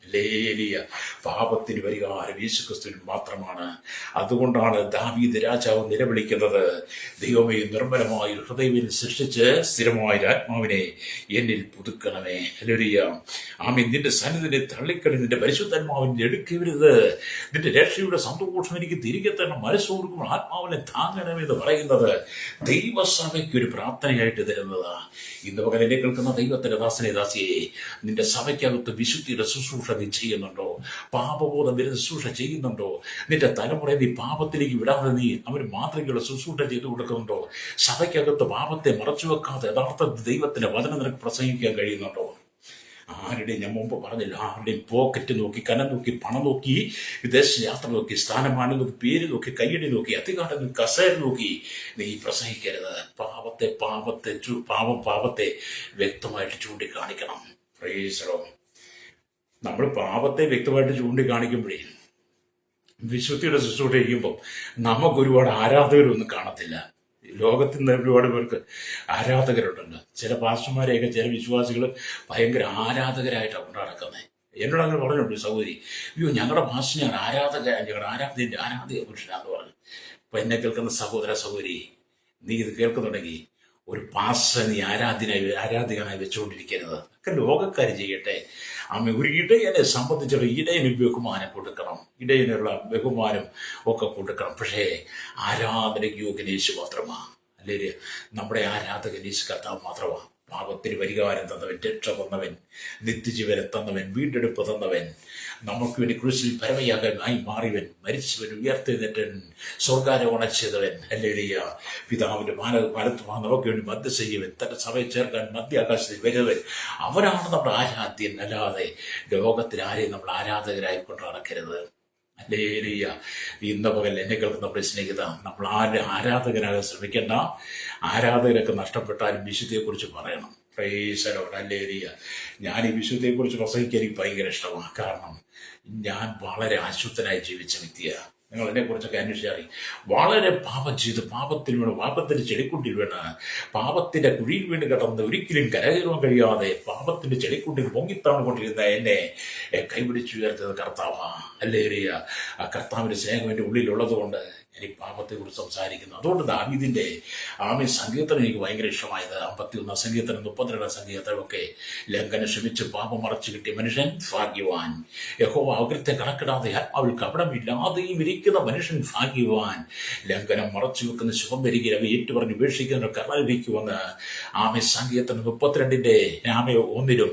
ഹല്ലേലൂയ. പാപത്തിന് പരിഹാരം യേശുക്രിസ്തുവിൽ മാത്രമാണ്. അതുകൊണ്ടാണ് ദാവീദ് രാജാവ് നിലവിളിക്കുന്നത്, ദൈവമേ, നിർമ്മലമായ ഹൃദയം സൃഷ്ടിച്ച് സ്ഥിരമായ ആത്മാവിനെ എന്നിൽ പുതുക്കണമേ. ഹല്ലേലൂയ. ആമേൻ. നിന്റെ സന്നിധിനെ തള്ളിക്കളി, നിന്റെ പരിശുദ്ധാത്മാവിനെ എടുക്കരുത്. നിന്റെ രക്ഷയുടെ സന്തോഷം എനിക്ക് തിരികെ തന്നെ മനസ്സോർക്കും ആത്മാവിനെ താങ്ങണമെന്ന് പറയുന്നത് ദൈവസഭയ്ക്ക് ഒരു പ്രാർത്ഥനയായിട്ട് തരുന്നതാ. ഇന്ന് പകലിനെ കേൾക്കുന്ന ദൈവത്തിന്റെ ദാസനെ, ദാസിയെ, നിന്റെ സഭയ്ക്കകത്ത് വിശുദ്ധിയുടെ ശുശ്രൂഷ നീ ചെയ്യുന്നുണ്ടോ? പാപബോധം വരുന്ന ശുശ്രൂഷ ചെയ്യുന്നുണ്ടോ? നിന്റെ തലമുറയെ നീ പാപത്തിലേക്ക് വിടാതെ നീ അവന് മാതൃകയുള്ള ശുശ്രൂഷ ചെയ്തു കൊടുക്കുന്നുണ്ടോ? സഭയ്ക്കകത്ത് പാപത്തെ മറച്ചു വെക്കാതെ യഥാർത്ഥ ദൈവത്തിന്റെ വചനം നിനക്ക് പ്രസംഗിക്കാൻ കഴിയുന്നുണ്ടോ? ആരുടെയും, ഞാൻ മുമ്പ് പറഞ്ഞില്ല, ആരുടെയും പോക്കറ്റ് നോക്കി, കനം നോക്കി, പണം നോക്കി, വിദേശയാത്ര നോക്കി, സ്ഥാനമാനം നോക്കി, പേര് നോക്കി, കയ്യടി നോക്കി, അധികാരം നോക്കി, കസേര നോക്കി നീ പ്രസംഗിക്കരുത്. പാപത്തെ വ്യക്തമായിട്ട് ചൂണ്ടിക്കാണിക്കണം. Praise the Lord. നമ്മൾ പാപത്തെ വ്യക്തമായിട്ട് ചൂണ്ടിക്കാണിക്കുമ്പോഴേ വിശുദ്ധിയുടെ ശുശ്രൂഷ ചെയ്യുമ്പോൾ നമുക്ക് ഒരുപാട് ആരാധകരൊന്നും കാണത്തില്ല. ലോകത്തിൽ നിന്ന് ഒരുപാട് പേർക്ക് ആരാധകരുണ്ടല്ലോ. ചില പാസ്റ്റർമാരെയൊക്കെ ചില വിശ്വാസികൾ ഭയങ്കര ആരാധകരായിട്ടാണ് കൊണ്ട് നടക്കുന്നത്. എന്നോട് അങ്ങനെ പറഞ്ഞുണ്ട് സഹോദരി, അയ്യോ ഞങ്ങളുടെ പാസ്റ്റർ ഞാൻ ഞങ്ങളുടെ ആരാധ്യ പുരുഷനാന്ന് പറഞ്ഞു. അപ്പൊ എന്നെ കേൾക്കുന്ന സഹോദര, സഹോദരി, നീ ഇത് കേൾക്കുന്നുണ്ടെങ്കിൽ ഒരു പാസ്റ്റർ നീ ആരാധികനായി വെച്ചുകൊണ്ടിരിക്കരുത്. ഒക്കെ ലോകക്കാർ ചെയ്യട്ടെ. ഒരു ഇടയനെ സംബന്ധിച്ചുള്ള ഇടയന് ബഹുമാനം കൊടുക്കണം, ഇടയനുള്ള ബഹുമാനം ഒക്കെ കൊടുക്കണം. പക്ഷേ ആരാധനയ്ക്ക് യോഗ്യൻ യേശു മാത്രമാണ്. അല്ലെങ്കിൽ നമ്മുടെ ആരാധകൻ യേശു കർത്താവ് മാത്രമാണ്. പാപത്തിന് പരിഹാരം തന്നവൻ, രക്ഷ തന്നവൻ, നിത്യജീവനെ തന്നവൻ, വീണ്ടെടുപ്പ് തന്നവൻ, നമുക്ക് വേണ്ടി ക്രൂശിൽ പരമയാഗമായി മാറിയവൻ, മരിച്ചവൻ, ഉയർത്തെഴുന്നേറ്റൻ, സ്വർഗാരോഹണം ചെയ്തവൻ. ഹല്ലേലൂയ. പിതാവിന്റെ വലത്തുഭാഗം നമുക്ക് വേണ്ടി മധ്യ ചെയ്യുവൻ, തന്റെ സഭയെ ചേർക്കാൻ മധ്യാകാശത്തിൽ വരുന്നവൻ, അവരാണ് നമ്മുടെ ആരാധ്യൻ. അല്ലാതെ ലോകത്തിൽ ആരെയും നമ്മൾ ആരാധകരായി കൊണ്ട് നടക്കരുത്. ഹല്ലേലൂയ. ഇന്ന പകൽ എന്നെ കേൾക്കുന്ന നമ്മുടെ സ്നേഹിത, നമ്മൾ ആരാധകനാകാൻ ശ്രമിക്കേണ്ട. ആരാധകരൊക്കെ നഷ്ടപ്പെട്ടാലും വിശുദ്ധിയെക്കുറിച്ച് പറയണം. Praise the Lord. ഹല്ലേലൂയ. ഞാൻ ഈ വിശുദ്ധിയെക്കുറിച്ച് പ്രസംഗിക്കാൻ എനിക്ക് ഭയങ്കര ഇഷ്ടമാണ്. കാരണം ഞാൻ വളരെ അശുദ്ധനായി ജീവിച്ച വ്യക്തിയാണ്. നിങ്ങൾ എന്നെക്കുറിച്ചൊക്കെ അന്വേഷിച്ചറിയും. വളരെ പാപം ചെയ്ത് പാപത്തിൽ വീണ്, പാപത്തിന്റെ ചെളിക്കുണ്ടിൽ വീണ്, പാപത്തിന്റെ കുഴിയിൽ വീണ് കിടന്ന് ഒരിക്കലും കരകയറാൻ കഴിയാതെ പാപത്തിന്റെ ചെളിക്കുണ്ടിൽ പൊങ്ങിത്താണുകൊണ്ടിരുന്ന എന്നെ കൈപിടിച്ചുയർത്തത് കർത്താവാ. ഹല്ലേലൂയ. ആ കർത്താവിന്റെ സ്നേഹം എൻ്റെ ഉള്ളിലുള്ളത് കൊണ്ട് ഞാൻ ഈ പാപത്തെക്കുറിച്ച് സംസാരിക്കുന്നു. അതുകൊണ്ട് ദാവീദിന്റെ സങ്കീർത്തനം എനിക്ക് ഭയങ്കര ഇഷ്ടമായത്. 51 സങ്കീർത്തനം, 32 സങ്കീർത്തനമൊക്കെ ലംഘനം ക്ഷമിച്ച് പാപം മറച്ചു കിട്ടിയ മനുഷ്യൻ ഭാഗ്യവാൻ. യഹോവ അകൃത്യത്തെ കണക്കിടാതെ ആത്മാവിൽ കപടമില്ലാതെയും ഇരിക്കുന്ന മനുഷ്യൻ ഭാഗ്യവാൻ. ലംഘനം മറച്ചു വെക്കുന്ന ശുഭം വരികയിൽ അവ ഏറ്റുപറഞ്ഞ് ഉപേക്ഷിക്കുന്ന കർണ ലഭിക്കുമെന്ന് സങ്കീർത്തനം 32 1-ലും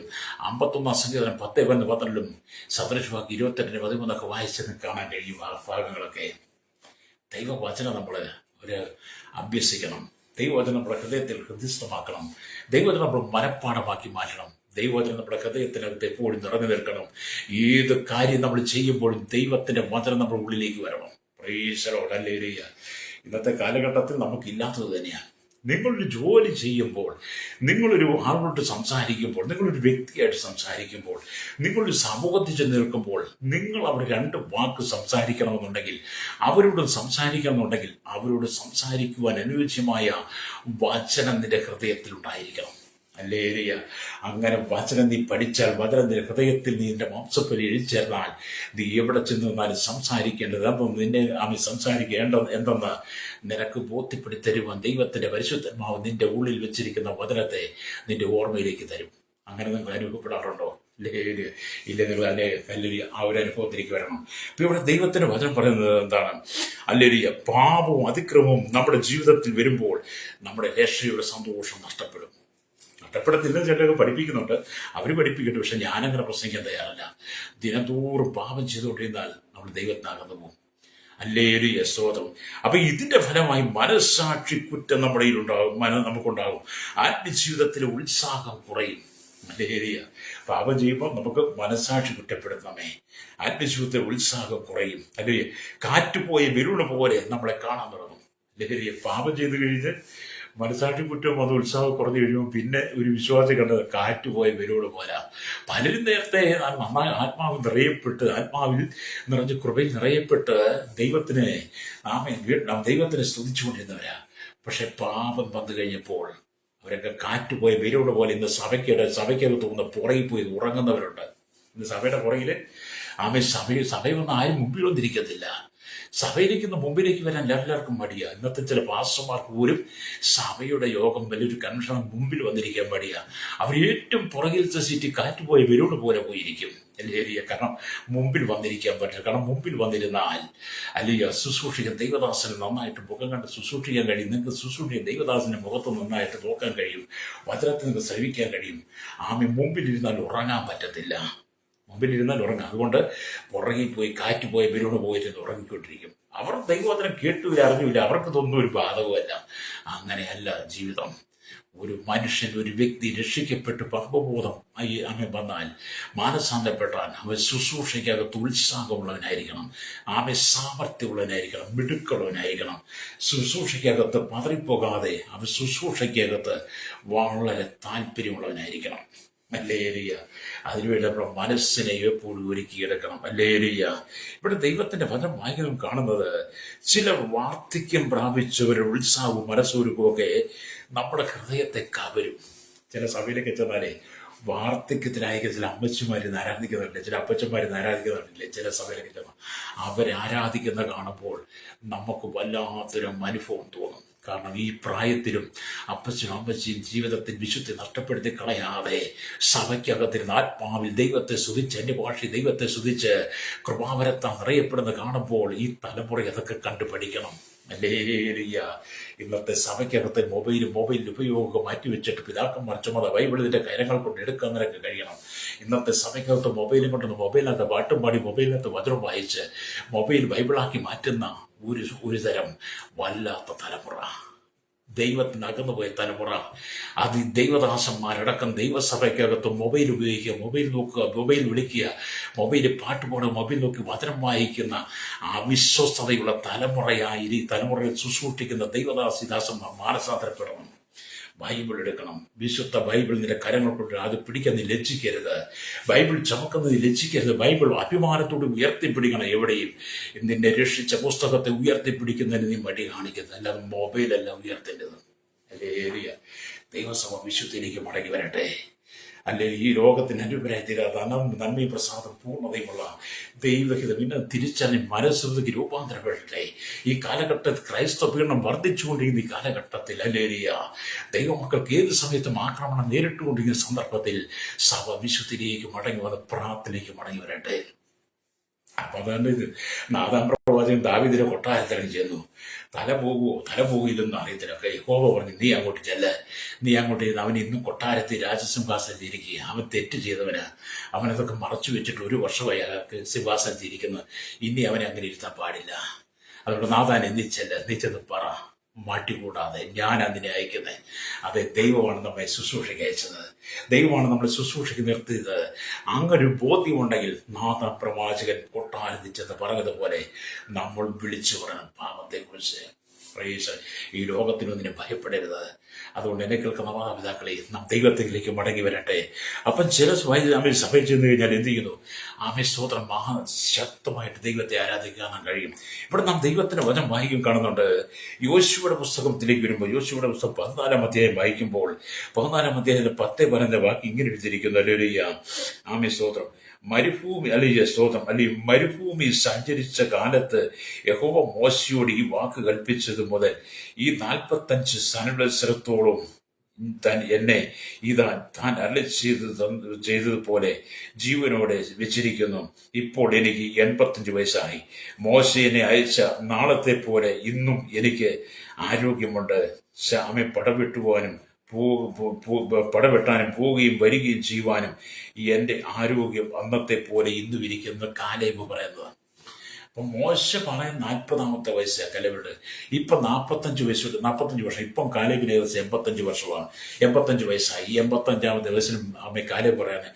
51 സങ്കീർത്തനം 10-12 സദൃശവാക്യം 22-13 വായിച്ചത് കാണാൻ കഴിയും. ആ ഭാഗങ്ങളൊക്കെ ദൈവവചനം നമ്മൾ അഭ്യസിക്കണം. ദൈവവചനം നമ്മുടെ ഹൃദയത്തിൽ ഹൃദയസ്ഥമാക്കണം. ദൈവവചനം നമ്മൾ മനഃപ്പാഠമാക്കി മാറ്റണം. ദൈവവചനം നമ്മുടെ ഹൃദയത്തിനകത്ത് എപ്പോഴും നിറഞ്ഞു നിൽക്കണം. ഏത് കാര്യം നമ്മൾ ചെയ്യുമ്പോഴും ദൈവത്തിന്റെ വചനം നമ്മുടെ ഉള്ളിലേക്ക് വരണം. Praise the Lord. ഹല്ലേലൂയ. ഇന്നത്തെ കാലഘട്ടത്തിൽ നമുക്കില്ലാത്തത് തന്നെയാണ്. നിങ്ങളൊരു ജോലി ചെയ്യുമ്പോൾ, നിങ്ങളൊരു ആളോട്ട് സംസാരിക്കുമ്പോൾ, നിങ്ങളൊരു വ്യക്തിയായിട്ട് സംസാരിക്കുമ്പോൾ, നിങ്ങളൊരു സമൂഹത്തിൽ ചെന്ന് നിൽക്കുമ്പോൾ, നിങ്ങൾ അവിടെ 2 വാക്ക് സംസാരിക്കണമെന്നുണ്ടെങ്കിൽ, അവരോട് സംസാരിക്കുവാൻ അനുയോജ്യമായ വചനം നിന്റെ ഹൃദയത്തിൽ ഉണ്ടായിരിക്കണം. ഹല്ലേലൂയ. അങ്ങനെ വചനം നീ പഠിച്ചാൽ, വചനം നിന്റെ ഹൃദയത്തിൽ നീ നിന്റെ മാംസപ്പലി എഴുതിച്ചേർന്നാൽ, നീ എവിടെ ചെന്ന് നിന്നാലും സംസാരിക്കേണ്ടത് നിന്നെ സംസാരിക്കേണ്ടത് എന്തെന്ന് നിനക്ക് ബോധ്യപ്പെടുത്തി തരുവാൻ ദൈവത്തിന്റെ പരിശുദ്ധാത്മാവ് നിന്റെ ഉള്ളിൽ വെച്ചിരിക്കുന്ന വചനത്തെ നിന്റെ ഓർമ്മയിലേക്ക് തരും. അങ്ങനെ നിങ്ങൾ അനുഭവപ്പെടാറുണ്ടോ? ഇല്ല, നിങ്ങൾ അതിനെ അല്ലെങ്കിൽ ആ ഒരു അനുഭവത്തിലേക്ക് വരണം. അപ്പൊ ഇവിടെ ദൈവത്തിന്റെ വചനം പറയുന്നത് എന്താണ്? അല്ലെങ്കിൽ പാപവും അതിക്രമവും നമ്മുടെ ജീവിതത്തിൽ വരുമ്പോൾ നമ്മുടെ രക്ഷയുടെ സന്തോഷം നഷ്ടപ്പെടും. നഷ്ടപ്പെടത്തില്ല, ചിലരൊക്കെ പഠിപ്പിക്കുന്നുണ്ട്, അവർ പഠിപ്പിക്കട്ടെ. പക്ഷെ ഞാനങ്ങനെ പ്രസംഗിക്കാൻ തയ്യാറല്ല. ദിനംതോറും പാപം ചെയ്തുകൊണ്ടിരുന്നാൽ നമ്മൾ ദൈവത്തിനകന്നു പോകും. ഹല്ലേലൂയ, സ്തോത്രം. അപ്പൊ ഇതിന്റെ ഫലമായി മനസ്സാക്ഷി കുറ്റം നമ്മുടെ ഉണ്ടാകും, നമുക്കുണ്ടാകും. ആത്മജീവിതത്തിലെ ഉത്സാഹം കുറയും. ഹല്ലേലൂയ. പാപം ചെയ്യുമ്പോൾ നമുക്ക് മനസ്സാക്ഷി കുറ്റപ്പെടുത്തണമേ. ആത്മജീവിതത്തിലെ ഉത്സാഹം കുറയും. അല്ലെങ്കിൽ കാറ്റുപോയ വിരുണ് പോലെ നമ്മളെ കാണാൻ തുടങ്ങും. ഹല്ലേലൂയ. പാപം ചെയ്ത് കഴിഞ്ഞ് മനസ്സാക്ഷി കുറ്റം അത് ഉത്സാഹം കുറഞ്ഞു കഴിയുമ്പോൾ പിന്നെ ഒരു വിശ്വാസി കണ്ടത് കാറ്റുപോയ വിരോട് പോരാ. പലരും നേരത്തെ നന്നായി ആത്മാവിൽ നിറയപ്പെട്ട്, ആത്മാവിൽ നിറഞ്ഞ് കൃപയിൽ നിറയപ്പെട്ട് ദൈവത്തിനെ സ്തുതിച്ചുകൊണ്ടിരുന്നവരാ. പക്ഷെ പാപം വന്നു കഴിഞ്ഞപ്പോൾ അവരൊക്കെ കാറ്റുപോയ വിരോട് പോലെ ഇന്ന് സഭയ്ക്കകത്ത് തോന്നുന്ന പുറകിൽ പോയി ഉറങ്ങുന്നവരുണ്ട്. ഇന്ന് സഭയുടെ പുറകില് സഭയൊന്നും ആരും മുമ്പിൽ വന്നിരിക്കത്തില്ല. സഭയിലേക്ക് മുമ്പിലേക്ക് വരാൻ എല്ലാവർക്കും മടിയാ. ഇന്നത്തെ ചില പാസ്റ്റർമാർക്ക് പോലും സഭയുടെ യോഗം വലിയൊരു കൺവെൻഷൻ മുമ്പിൽ വന്നിരിക്കാൻ മടിയാ. അവർ ഏറ്റവും പുറകിലത്തെ സീറ്റ് കാറ്റുപോയ വിരോട് പോലെ പോയിരിക്കും. അല്ലെങ്കിൽ കാരണം മുമ്പിൽ വന്നിരിക്കാൻ പറ്റില്ല. കാരണം മുമ്പിൽ വന്നിരുന്നാൽ അല്ലെങ്കിൽ ശുശ്രൂഷിക്കാൻ ദൈവദാസന് നന്നായിട്ട് മുഖം കണ്ട് ശുശ്രൂഷിക്കാൻ കഴിയും. നിങ്ങൾക്ക് ശുശ്രൂഷിക്കാൻ ദൈവദാസന്റെ മുഖത്ത് നന്നായിട്ട് നോക്കാൻ കഴിയും. വചനത്തിൽ നിങ്ങൾക്ക് ശ്രവിക്കാൻ കഴിയും. മുമ്പിലിരുന്നാൽ ഉറങ്ങാൻ പറ്റത്തില്ല. മുമ്പിലിരുന്നാൽ ഉറങ്ങാം. അതുകൊണ്ട് പുറകിൽ പോയി കാറ്റുപോയ വിരോട് പോയിട്ട് ഉറങ്ങിക്കൊണ്ടിരിക്കും. അവർ ദൈവവചനം കേട്ടില്ല, അറിഞ്ഞില്ല, അവർക്ക് ഇതൊന്നും ഒരു ബാധകമല്ല. അങ്ങനെയല്ല ജീവിതം. ഒരു മനുഷ്യൻ, ഒരു വ്യക്തി രക്ഷിക്കപ്പെട്ട് പാപബോധം വന്നാൽ, മാനസാന്തരപ്പെട്ടാൽ അവൻ ശുശ്രൂഷയ്ക്കകത്ത് ഉത്സാഹമുള്ളവനായിരിക്കണം. സാമർത്ഥ്യമുള്ളവനായിരിക്കണം, മിടുക്കുള്ളവനായിരിക്കണം. ശുശ്രൂഷയ്ക്കകത്ത് പതറിപ്പോകാതെ അവൻ ശുശ്രൂഷയ്ക്കകത്ത് വളരെ താല്പര്യമുള്ളവനായിരിക്കണം. ഹല്ലേലൂയ. അതിനുവേണ്ടി നമ്മുടെ മനസ്സിനെ എപ്പോഴും ഒരുക്കിയെടുക്കണം. ഹല്ലേലൂയ. ഇവിടെ ദൈവത്തിന്റെ വചനം വായിക്കണം കാണുന്നത്, ചില വാർദ്ധക്യം പ്രാപിച്ചവരുടെ ഉത്സാഹവും മനസ്സൊരുക്കവും ഒക്കെ നമ്മുടെ ഹൃദയത്തെ കവരും. ചില സഭയിലേക്ക് ചെന്നാലേ വാർദ്ധക്യത്തിലായിരിക്കും ചില അമ്മച്ചിമാരിന്ന് ആരാധിക്കുന്നുണ്ട്, ചില അപ്പച്ചന്മാരിന്ന് ആരാധിക്കുന്നുണ്ടല്ലേ. ചില സഭയിലേക്ക് ചെന്നാൽ അവരെ ആരാധിക്കുന്ന കാണുമ്പോൾ നമുക്ക് വല്ലാത്തൊരു അനുഭവം തോന്നും. കാരണം ഈ പ്രായത്തിലും അപ്പച്ചനും അമ്മച്ചിയും ജീവിതത്തിൽ വിശുദ്ധി നഷ്ടപ്പെടുത്തി കളയാതെ സഭയ്ക്കകത്തിരുന്ന് ആത്മാവിൽ ദൈവത്തെ സ്തുതിച്ച്, എൻ്റെ ഭാഷയിൽ ദൈവത്തെ സ്തുതിച്ച് കൃപാവരത്താൽ നിറയപ്പെടുന്ന കാണുമ്പോൾ ഈ തലമുറ അതൊക്കെ കണ്ടുപഠിക്കണം. ഹല്ലേലൂയ. ഇന്നത്തെ സഭയ്ക്കകത്ത് മൊബൈൽ ഉപയോഗം മാറ്റിവെച്ചിട്ട് പിതാക്കന്മാർ ചുമത ബൈബിളിന്റെ കരങ്ങൾ കൊണ്ട് എടുക്കാൻ നിനക്ക് കഴിയണം. ഇന്നത്തെ സഭയ്ക്കകത്ത് മൊബൈലും കൊണ്ടൊന്ന് മൊബൈലിനകത്ത് പാട്ടും പാടി മൊബൈലിനകത്ത് വചനം വായിച്ച് മൊബൈൽ ബൈബിളാക്കി മാറ്റുന്ന ഒരു തരം വല്ലാത്ത തലമുറ, ദൈവത്തിന് പോയ തലമുറ. അത് ദൈവദാസന്മാരടക്കം ദൈവസഭയ്ക്കകത്ത് മൊബൈൽ ഉപയോഗിക്കുക, മൊബൈൽ നോക്കുക, മൊബൈൽ വിളിക്കുക, മൊബൈലിൽ പാട്ട് പാടുക, മൊബൈൽ നോക്കി വചനം വായിക്കുന്ന അവിശ്വസ്തതയുള്ള തലമുറയിൽ ശുശ്രൂഷിക്കുന്ന ദൈവദാസന്മാർ മാനസാന്തരപ്പെടണം. ബൈബിൾ എടുക്കണം. വിശുദ്ധ ബൈബിൾ നിന്റെ കരങ്ങൾ കൊണ്ട് അത് പിടിക്കാൻ നീ ലജ്ജിക്കരുത്. ബൈബിൾ ചമക്കുന്നത് ലജ്ജിക്കരുത്. ബൈബിൾ അഭിമാനത്തോട് ഉയർത്തിപ്പിടിക്കണം. എവിടെയും നിന്നെ രക്ഷിച്ച പുസ്തകത്തെ ഉയർത്തിപ്പിടിക്കുന്നതിന് നീ മടി കാണിക്കുന്നത്, അല്ലാതെ മൊബൈലല്ല ഉയർത്തേണ്ടത്. ഹല്ലേലൂയ. ദൈവസഭ വിശുദ്ധിയിലേക്ക് മടങ്ങി വരട്ടെ. അല്ലെങ്കിൽ ഈ ലോകത്തിന് അനുപരായി തീരാത്ത നന്മയും പ്രസാദം പൂർണ്ണതയുമുള്ള ദൈവഹിതം പിന്നെ തിരിച്ചറിഞ്ഞ് മനസ്സുക്ക് രൂപാന്തരപ്പെടട്ടെ. ഈ കാലഘട്ടത്തിൽ ക്രൈസ്തവ പീഡനം വർദ്ധിച്ചുകൊണ്ടിരിക്കുന്ന ഈ കാലഘട്ടത്തിൽ ഹല്ലേലൂയ, ദൈവമക്കൾക്ക് ഏത് സമയത്തും ആക്രമണം നേരിട്ടുകൊണ്ടിരിക്കുന്ന സന്ദർഭത്തിൽ സഭ വിശുദ്ധിയിലേക്ക് മടങ്ങി വന്ന് പ്രാർത്ഥനയിലേക്ക് മടങ്ങി വരട്ടെ. അപ്പൊ അതുകൊണ്ട് നാദാം പ്രവാചകൻ ദാവീദിന്റെ കൊട്ടാരത്തിലേക്ക് ചെന്നു. തല പോകില്ലെന്ന് അറിയത്തില്ല. യഹോവ പറഞ്ഞു, നീ അങ്ങോട്ട് ചെല്ല്, നീ അങ്ങോട്ട് ചെന്ന് അവൻ ഇന്നും കൊട്ടാരത്തിൽ രാജസിംഹാസനത്തിൽ ഇരിക്കുക. അവൻ തെറ്റ് ചെയ്തവന്. അവനതൊക്കെ മറച്ചു വെച്ചിട്ട് 1 വർഷമായി അയാൾക്ക് സിംഹാസനത്തിൽ ഇരിക്കുന്നു. ഇനി അവനെ അങ്ങനെ ഇരുത്താൻ പാടില്ല. അതുകൊണ്ട് നാഥാൻ നീ ചെന്ന് പറ, മാറ്റിക്കൂടാതെ ഞാൻ അതിനെ അയക്കുന്നത്. അതെ, ദൈവമാണ് നമ്മെ ശുശ്രൂഷയ്ക്ക് അയച്ചത്, ദൈവമാണ് നമ്മളെ ശുശ്രൂഷയ്ക്ക് നിർത്തിയത്. അങ്ങനൊരു ബോധ്യമുണ്ടെങ്കിൽ നാഥ പ്രവാചകൻ കൊട്ടാരത്തിച്ചെന്ന് പറഞ്ഞതുപോലെ നമ്മൾ വിളിച്ചു പറയണം പാപത്തെക്കുറിച്ച്. ഈ ലോകത്തിനൊന്നിനെ ഭയപ്പെടരുത്. അതുകൊണ്ട് എന്നെ കേൾക്കുന്ന മാതാപിതാക്കളെ, നാം ദൈവത്തിലേക്ക് മടങ്ങി വരട്ടെ. അപ്പം ചില സഭയിൽ ചെന്ന് കഴിഞ്ഞാൽ എന്ത് ചെയ്യുന്നു? സ്തോത്രം, ശക്തമായിട്ട് ദൈവത്തെ ആരാധിക്കാൻ കഴിയും. ഇവിടെ നാം ദൈവത്തിന്റെ വചനം വായിക്കും കാണുന്നുണ്ട്. യോശുവയുടെ പുസ്തകത്തിലേക്ക് വരുമ്പോൾ, യോശുവയുടെ പുസ്തകം 14-ാം അധ്യായം വായിക്കുമ്പോൾ 14-ാം അധ്യായത്തിൽ 10-12 വാക്ക് ഇങ്ങനെ എഴുതിയിരിക്കുന്നു. ഹല്ലേലൂയ. സ്തോത്രം. മരുഭൂമി സഞ്ചരിച്ച കാലത്ത് യഹോവ മോശയോട് ഈ വാക്ക് കൽപ്പിച്ചത് മുതൽ ഈ 45 സംവത്സരത്തോളം എന്നെ ഇതാ താൻ അരുളി ചെയ്തതുപോലെ ജീവനോടെ വെച്ചിരിക്കുന്നു. ഇപ്പോൾ എനിക്ക് 85 വയസ്സായി. മോശയെ അയച്ച നാളത്തെ പോലെ ഇന്നും എനിക്ക് ആരോഗ്യമുണ്ട്. ആമേ പടവെട്ടാനും പോവുകയും വരികയും ചെയ്യുവാനും എന്റെ ആരോഗ്യം അന്നത്തെ പോലെ ഇന്നും ഇരിക്കുന്ന കാലേബ് പറയുന്നത്. അപ്പൊ മോശ പറയാൻ 40-ാമത്തെ വയസ്സാണ് കലേബിയുടെ. ഇപ്പൊ 45 വയസ്സുണ്ട്, 45 വർഷം. ഇപ്പം കാലേബിന് ഏകദേശം 85 വർഷമാണ്. 85 വയസ്സായി. ഈ 85-ാമത്തെ വയസ്സിലും അമ്മ കാലേബ് പറയാണ്,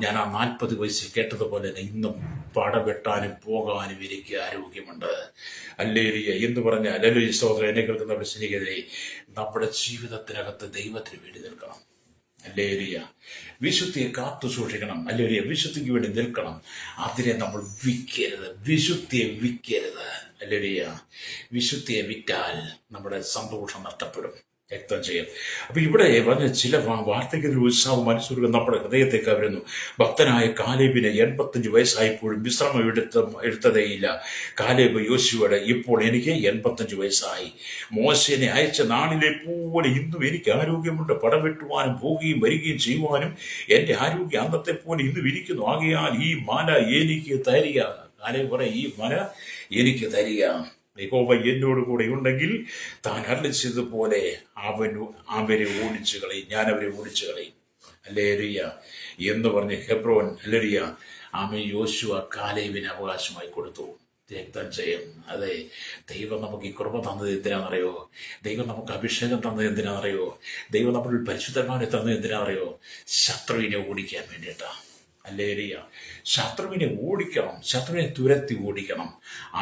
ഞാൻ ആ 40 വയസ്സിൽ കേട്ടതുപോലെ തന്നെ ഇന്നും പടവെട്ടാനും പോകാനും എനിക്ക് ആരോഗ്യമുണ്ട്. ഹല്ലേലൂയ എന്ന് പറഞ്ഞാൽ, ഹല്ലേലൂയ സ്തോത്രം. എന്നെ കേൾക്കുന്നവരുടെ സ്നേഹിതരെ, നമ്മുടെ ജീവിതത്തിനകത്ത് ദൈവത്തിന് വേണ്ടി നിൽക്കണം. ഹല്ലേലൂയ. വിശുദ്ധിയെ കാത്തു സൂക്ഷിക്കണം. ഹല്ലേലൂയ. വിശുദ്ധിക്ക് വേണ്ടി നിൽക്കണം. അതിനെ നമ്മൾ വിൽക്കരുത്. വിശുദ്ധിയെ വിൽക്കരുത്. ഹല്ലേലൂയ. വിശുദ്ധിയെ വിറ്റാൽ നമ്മുടെ സന്തോഷം നഷ്ടപ്പെടും, വ്യക്തം ചെയ്യും. അപ്പൊ ഇവിടെ പറഞ്ഞ ചില വാർത്തയ്ക്കൊരു ഉത്സാഹം മനസ്സുകൾ നമ്മുടെ ഹൃദയത്തെ കവരുന്നു. ഭക്തനായ കാലേബിന് 85 വയസ്സായപ്പോഴും വിശ്രമം എടുത്തതേയില്ല. കാലേബ് യോശുവയുടെ, ഇപ്പോൾ എനിക്ക് 85 വയസ്സായി. മോശനെ അയച്ച നാളിലെ പോലെ ഇന്നും എനിക്ക് ആരോഗ്യമുണ്ട്. പടം വെട്ടുവാനും പോവുകയും വരികയും ചെയ്യുവാനും എന്റെ ആരോഗ്യം അന്നത്തെ പോലെ ഇന്നും ഇരിക്കുന്നു. ആകയാൽ ഈ മല എനിക്ക് തരിക. കാലേബ് പറയും, ഈ മല എനിക്ക് തരിക. യഹോവ എന്നോട് കൂടെ ഉണ്ടെങ്കിൽ താൻ അരുളിച്ചതുപോലെ അവരെ ഓടിച്ചു കളയും, ഞാൻ അവരെ ഓടിച്ചു കളയും. ഹല്ലേലൂയ എന്ന് പറഞ്ഞ് ഹെബ്രോൻ, ഹല്ലേലൂയ, യോശുവ കാലേബിന് അവകാശമായി കൊടുത്തു. രക്തം ചെയ്യും. അതെ, ദൈവം നമുക്ക് ഈ കൃപ തന്നത് എന്തിനാണെന്നറിയോ? ദൈവം നമുക്ക് അഭിഷേകം തന്നത് എന്തിനാണെന്നറിയോ? ദൈവം നമ്മൾ പരിശുദ്ധന്മാരെ തന്നത് എന്തിനാണെന്നറിയോ? ശത്രുവിനെ ഓടിക്കാൻ വേണ്ടിയിട്ടാണ്. ഹല്ലേലൂയ. ശത്രുവിനെ ഓടിക്കണം, ശത്രുവിനെ തുരത്തി ഓടിക്കണം.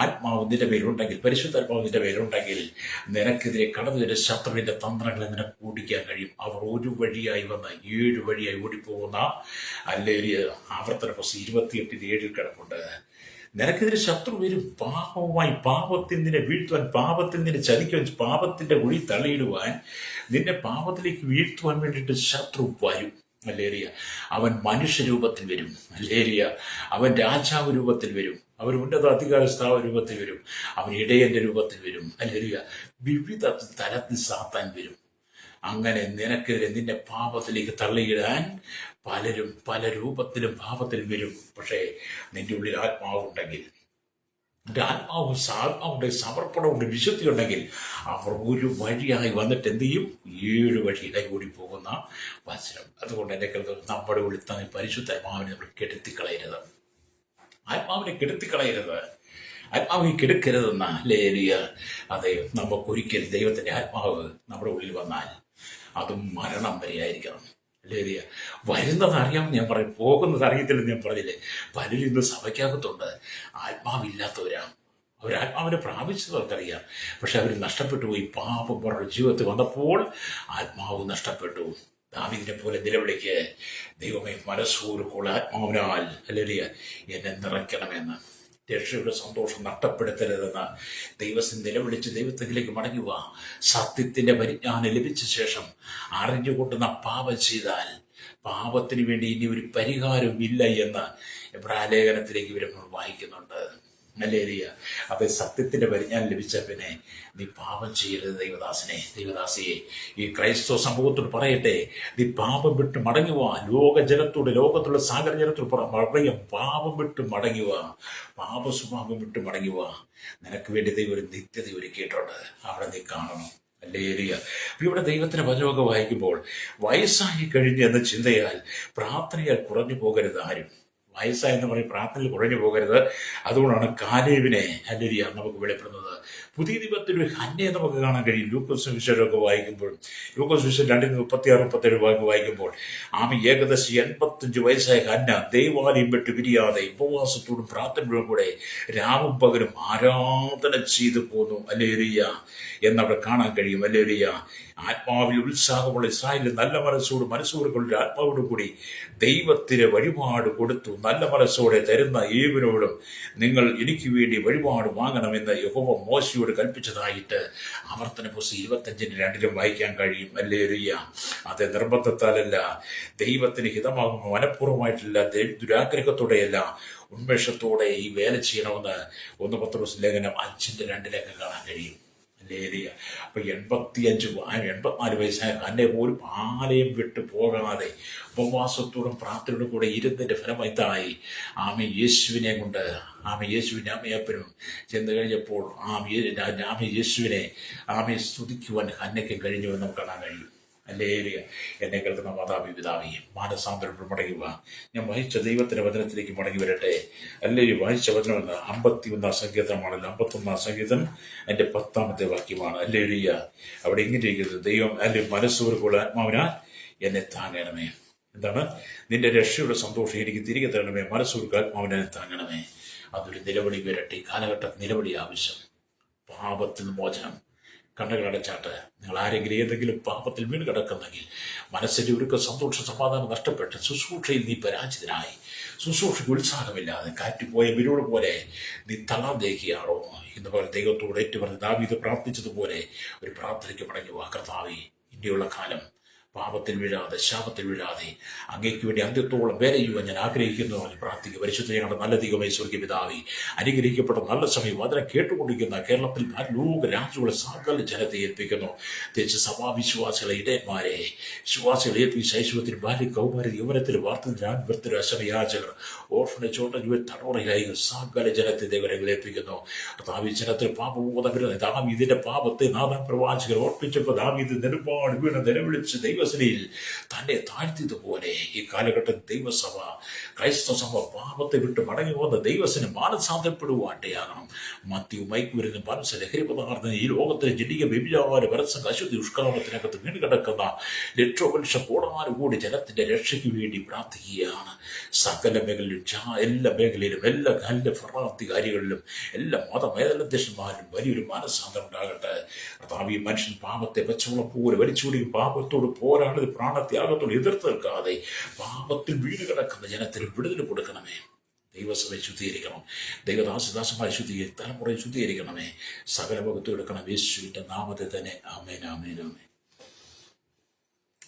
ആത്മാവ് നിന്റെ പേരുണ്ടെങ്കിൽ, പരിശുദ്ധാത്മാവ് നിന്റെ പേരുണ്ടെങ്കിൽ, നിനക്കെതിരെ കടന്നു വരുന്ന ശത്രുവിന്റെ തന്ത്രങ്ങളെ നിനക്ക് ഓടിക്കാൻ കഴിയും. അവർ ഒരു വഴിയായി വന്ന് 7 വഴിയായി ഓടിപ്പോകുന്ന, ഹല്ലേലൂയ, ആവർത്തന പുസ്തകം 28:7 കിടപ്പുണ്ട്. നിനക്കെതിരെ ശത്രു വരും പാപവുമായി. പാപത്തിൽ നിന്നെ വീഴ്ത്തുവാൻ, പാപത്തിൽ നിന്നെ ചതിക്കുവാൻ, പാപത്തിന്റെ കുഴി തള്ളിയിടുവാൻ, നിന്നെ പാപത്തിലേക്ക് വീഴ്ത്തുവാൻ വേണ്ടിയിട്ട് ശത്രു വരും. ഹല്ലേലൂയ. അവൻ മനുഷ്യരൂപത്തിൽ വരും. ഹല്ലേലൂയ. അവൻ രാജാവ് രൂപത്തിൽ വരും. അവൻ ഉന്നത അധികാര സ്ഥാപ രൂപത്തിൽ വരും. അവൻ ഇടയന്റെ രൂപത്തിൽ വരും. ഹല്ലേലൂയ. വിവിധ തലത്തിൽ സാത്താൻ വരും. അങ്ങനെ നിനക്കെതിരെ നിന്നെ പാപത്തിലേക്ക് തള്ളിയിടാൻ പലരും പല രൂപത്തിലും പാപത്തിലും വരും. പക്ഷേ നിന്റെ ഉള്ളിൽ ആത്മാവുണ്ടെങ്കിൽ, ആത്മാവുണ്ട്, സമർപ്പണമുണ്ട്, വിശുദ്ധി ഉണ്ടെങ്കിൽ, അവർ ഒരു വഴിയായി വന്നിട്ട് എന്ത് ചെയ്യും? 7 വഴിയിലായി ഓടിപ്പോകുന്ന വചനം. അതുകൊണ്ട് എന്നെ കേൾക്കുന്നത്, നമ്മുടെ ഉള്ളിൽ തന്നെ പരിശുദ്ധാത്മാവിനെ നമ്മൾ കെടുത്തിക്കളയരുത്. ആത്മാവിനെ കെടുത്തിക്കളയരുത്. ആത്മാവിനെ കെടുക്കരുതെന്ന ഹല്ലേലൂയ. അതെ, നമുക്കൊരിക്കലും ദൈവത്തിന്റെ ആത്മാവ് നമ്മുടെ ഉള്ളിൽ വന്നാൽ അതും മരണം വരെ ആയിരിക്കണം. ഹല്ലേലൂയ. വരുന്നത് അറിയാമെന്ന് ഞാൻ പറയും, പോകുന്നത് അറിയത്തില്ലെന്ന് ഞാൻ പറഞ്ഞില്ലേ. പലരും ഇന്ന് സഭയ്ക്കകത്തുണ്ട്, ആത്മാവില്ലാത്തവരാണ്. അവരാത്മാവിനെ പ്രാപിച്ചവർക്കറിയാം, പക്ഷെ അവർ നഷ്ടപ്പെട്ടു പോയി. പാപം അവരുടെ ജീവിതത്തിൽ വന്നപ്പോൾ ആത്മാവ് നഷ്ടപ്പെട്ടു. ദാവീദിനെ പോലെ നിലവിളിക്ക്, ദൈവമേ മനസ്സോടുകൂടെ ആത്മാവിനാൽ, ഹല്ലേലൂയ, എന്നെ നിറയ്ക്കണമെന്ന്. രക്ഷയുടെ സന്തോഷം നഷ്ടപ്പെടുത്തരുതെന്ന് ദൈവത്തിന് നിലവിളിച്ച് ദൈവത്തിലേക്ക് മടങ്ങുക. സത്യത്തിന്റെ പരിജ്ഞാനം ലഭിച്ച ശേഷം അറിഞ്ഞുകൊണ്ട് നാം പാപം ചെയ്താൽ പാപത്തിന് വേണ്ടി ഇനി ഒരു പരിഹാരമില്ല എന്ന് എബ്രായലേഖനത്തിലേക്ക് വരുമ്പോൾ വായിക്കുന്നുണ്ട്. ഹല്ലേലൂയ. അപ്പൊ സത്യത്തിന്റെ പരിജ്ഞാനം ലഭിച്ച പിന്നെ നീ പാപം ചെയ്യരുത്. ദൈവദാസിയെ, ഈ ക്രൈസ്തവ സമൂഹത്തോട് പറയട്ടെ, നീ പാപം വിട്ട് മടങ്ങുക. ലോകത്തുള്ള സാഗര ജനത്തോട് പറയാം, പാപം വിട്ട് മടങ്ങുക, പാപ സ്വഭാവം വിട്ട് മടങ്ങുക. നിനക്ക് വേണ്ടി ദൈവം ഒരു നിത്യത ഒരുക്കിയിട്ടുണ്ട്, അവിടെ നീ കാണണം. ഹല്ലേലൂയ. ഇവിടെ ദൈവത്തിന്റെ വചനമൊക്കെ വായിക്കുമ്പോൾ വയസ്സായി കഴിഞ്ഞ് എന്ന ചിന്തയാൽ പ്രാർത്ഥനയാൽ കുറഞ്ഞു പോകരുത് ആരും. വയസ്സായെന്ന് പറയും പ്രാർത്ഥനയിൽ കുറഞ്ഞു പോകരുത്. അതുകൊണ്ടാണ് കാലേബിനെ, ഹല്ലേലൂയ, നമുക്ക് വെളിപ്പെടുന്നത്. പുതിയ നിയമത്തിൽ ഒരു ഹന്നയെ നമുക്ക് കാണാൻ കഴിയും. ലൂക്കോസ് സുവിശേഷമൊക്കെ വായിക്കുമ്പോൾ, ലൂക്കോസ് സുവിശേഷം 2:36-37 വായിക്കുമ്പോൾ, ഏകദേശം 85 വയസ്സായ ഹന്ന ദൈവാലയം വിട്ട് പിരിയാതെ ഉപവാസത്തോടും പ്രാർത്ഥനയോടും കൂടെ രാവും പകലും ആരാധന ചെയ്തു പോന്നു. ഹല്ലേലൂയ എന്നവിടെ കാണാൻ കഴിയും. ഹല്ലേലൂയ. ആത്മാവിൽ ഉത്സാഹമുള്ള ഇസ്രായേലിൽ നല്ല മനസ്സോടുകൂടി ആത്മാവോടും കൂടി ദൈവത്തിന് വഴിപാട് കൊടുത്തു. നല്ല മനസ്സോടെ തരുന്ന ഏവരോടും നിങ്ങൾ എനിക്ക് വേണ്ടി വഴിപാട് വാങ്ങണമെന്ന് യഹോവ മോശയോട് കൽപ്പിച്ചതായിട്ട് ആവർത്തന പുസ്തകം 25:2 വായിക്കാൻ കഴിയും. ഹല്ലേലൂയ. അത് നിർബന്ധത്താലല്ല, ദൈവത്തിന് ഹിതമാകുമ്പോൾ മനഃപൂർവ്വമായിട്ടില്ല, ദുരാഗ്രഹത്തോടെയല്ല, ഉന്മേഷത്തോടെ ഈ വേല ചെയ്യണമെന്ന് 1 പത്രോസ് ലേഖനം 5:2 കാണാൻ കഴിയും. ഹല്ലേലൂയ. അപ്പൊ 84 വയസ്സായ ഹന്നെ പോലും ആലയം വിട്ടു പോകാതെ ഉപവാസത്തോടും പ്രാർത്ഥനയോടും കൂടെ ഇരുന്നതിന്റെ ഫലമായിത്തായി യേശുവിനെ കൊണ്ട് യേശുവിൻ്റെ അമ്മയപ്പനും ചെന്ന് കഴിഞ്ഞപ്പോൾ യേശുവിനെ സ്തുതിക്കുവാൻ ഹന്നയ്ക്ക് കഴിഞ്ഞു എന്ന് നമുക്ക് കാണാൻ കഴിയും. ഹല്ലേലൂയ. എന്നെ കേൾക്കുന്ന മാതാവി പിതാവി, മാനസാന്തരത്തിൽ മടങ്ങുക. ഞാൻ വായിച്ച ദൈവത്തിന്റെ വചനത്തിലേക്ക് മടങ്ങി വരട്ടെ. അല്ലെങ്കിൽ വായിച്ച വചനമെന്ന് 51 സങ്കീർത്തനമാണല്ലോ. 51 സങ്കീർത്തനം അതിന്റെ 10 വാക്യമാണ്. ഹല്ലേലൂയ. അവിടെ ഇങ്ങനെ ഇരിക്കുന്നത്, ദൈവം അല്ലെങ്കിൽ മനസ്സുകൊണ്ടുള്ള ആത്മാവിനാൽ എന്നെ താങ്ങണമേ. എന്താണ്? നിന്റെ രക്ഷയുടെ സന്തോഷം എനിക്ക് തിരികെ തരണമേ. മനസ്സുകൊടുക്കുക ആത്മാവിനെ താങ്ങണമേ. അതൊരു നിലവിളി വരട്ടെ. ഈ കാലഘട്ടത്തിൽ നിലവിളി ആവശ്യം. പാപത്തിൽ മോചനം. കണ്ണുകളടച്ചാട്ട്. നിങ്ങൾ ആരെങ്കിലും ഏതെങ്കിലും പാപത്തിൽ വീണ് കിടക്കുന്നെങ്കിൽ, മനസ്സിന്റെ ഒരു സന്തോഷ സമാധാനം നഷ്ടപ്പെട്ട് ശുശ്രൂഷയിൽ നീ പരാജിതനായി, ശുശ്രൂഷയ്ക്ക് ഉത്സാഹമില്ലാതെ കാറ്റുപോയ വിരോട് പോലെ നീ തളർന്നേക്കുകയാണോ എന്ന് പറഞ്ഞ് ദൈവത്തോട് ഏറ്റുപറഞ്ഞ് ദാവീദ് പ്രാർത്ഥിച്ചതുപോലെ ഒരു പ്രാർത്ഥനയ്ക്ക് മടങ്ങി വാ. കർത്താവേ, ഇനിയുള്ള കാലം പാപത്തിൽ വീഴാതെ, ശാപത്തിൽ വീഴാതെ അങ്ങേക്ക് വേണ്ടി അന്ത്യത്തോളം വേല ചെയ്യുവാൻ ഞാൻ ആഗ്രഹിക്കുന്നു എന്ന് പ്രാർത്ഥിക്കുക. പരിശുദ്ധ ഞങ്ങളുടെ നല്ല ദൈവമേ, സ്വർഗ്ഗീയ പിതാവേ, അനുഗ്രഹിക്കപ്പെട്ട നല്ല സമയം അതിനെ കേട്ടുകൊണ്ടിരിക്കുന്ന കേരളത്തിൽ ലോക രാജ്യങ്ങളെ സകല ജനത്തെ ഏൽപ്പിക്കുന്നു. തിരിച്ച് സഭാവിശ്വാസികളെ, ഇടയന്മാരെ, വിശ്വാസികളെ ഏൽപ്പിച്ച് ശൈശവത്തിൽ ബാല്യ കൗമാര യൗവനത്തിൽ വാർത്തത്തിൽ അശമയാചകർ, ഓർഫനേജ്, തടവറയിലായി സകല ജനത്തെ ദൈവങ്ങൾ ഏൽപ്പിക്കുന്നു. ജനത്തിൽ പാപബോധം ദാവീദിന്റെ പാപത്തെ നാദാം പ്രവാചകർ ഓർപ്പിച്ചപ്പോൾ ദാവീദ് നെടുമ്പാട് വീണ് നിലവിളിച്ച് ദൈവസഭയിൽ തന്നെ താഴ്ത്തിയതുപോലെ ഈ കാലഘട്ടം ദൈവസഭ, ക്രൈസ്തവ സഭ പാപത്തെ വിട്ട് മടങ്ങി പോകുന്ന ദൈവസന് മാനസാന്തരപ്പെടുവാണ്ടയാകണം. മദ്യവും മയക്കുമരുന്നും പരസ്യ ലഹരി പദാർത്ഥം ഈ ലോകത്തിലെ ജനിക വ്യഭിചാര പരസ്യം അശുദ്ധി ദുഷ്കർമ്മത്തിനകത്ത് വീണ് കിടക്കുന്ന ലക്ഷോപലക്ഷ കൂടി ജനത്തിന്റെ രക്ഷയ്ക്ക് വേണ്ടി പ്രാർത്ഥിക്കുകയാണ്. സകല മേഖലയിലും, എല്ലാ മേഖലയിലും, എല്ലാ ഭരണാധികാരികളിലും, എല്ലാ മതമേതലധ്യക്ഷന്മാരിലും വലിയൊരു മാനസാന്തരം ഉണ്ടാകട്ടെ. കർത്താവ്, മനുഷ്യൻ പാപത്തെ പച്ചവെള്ളം പോലെ വലിച്ചുകൂടി പാപത്തോട് പോരാടി പ്രാണത്യാഗത്തോട് എതിർത്ത് നിൽക്കാതെ പാപത്തിൽ വീണ് കിടക്കുന്ന ജനത്തിന് വിടുതൽ കൊടുക്കണമേ. ദൈവസഭയെ ശുദ്ധീകരിക്കണം. ദൈവദാസദാസന്മാരെ ശുദ്ധീകരിക്കണം. തലമുറയെ ശുദ്ധീകരിക്കണമേ. സകല ഭക്തി എടുക്കണം. യേശുവിന്റെ നാമത്തിൽ തന്നെ. ആമേൻ, ആമേൻ, ആമേൻ.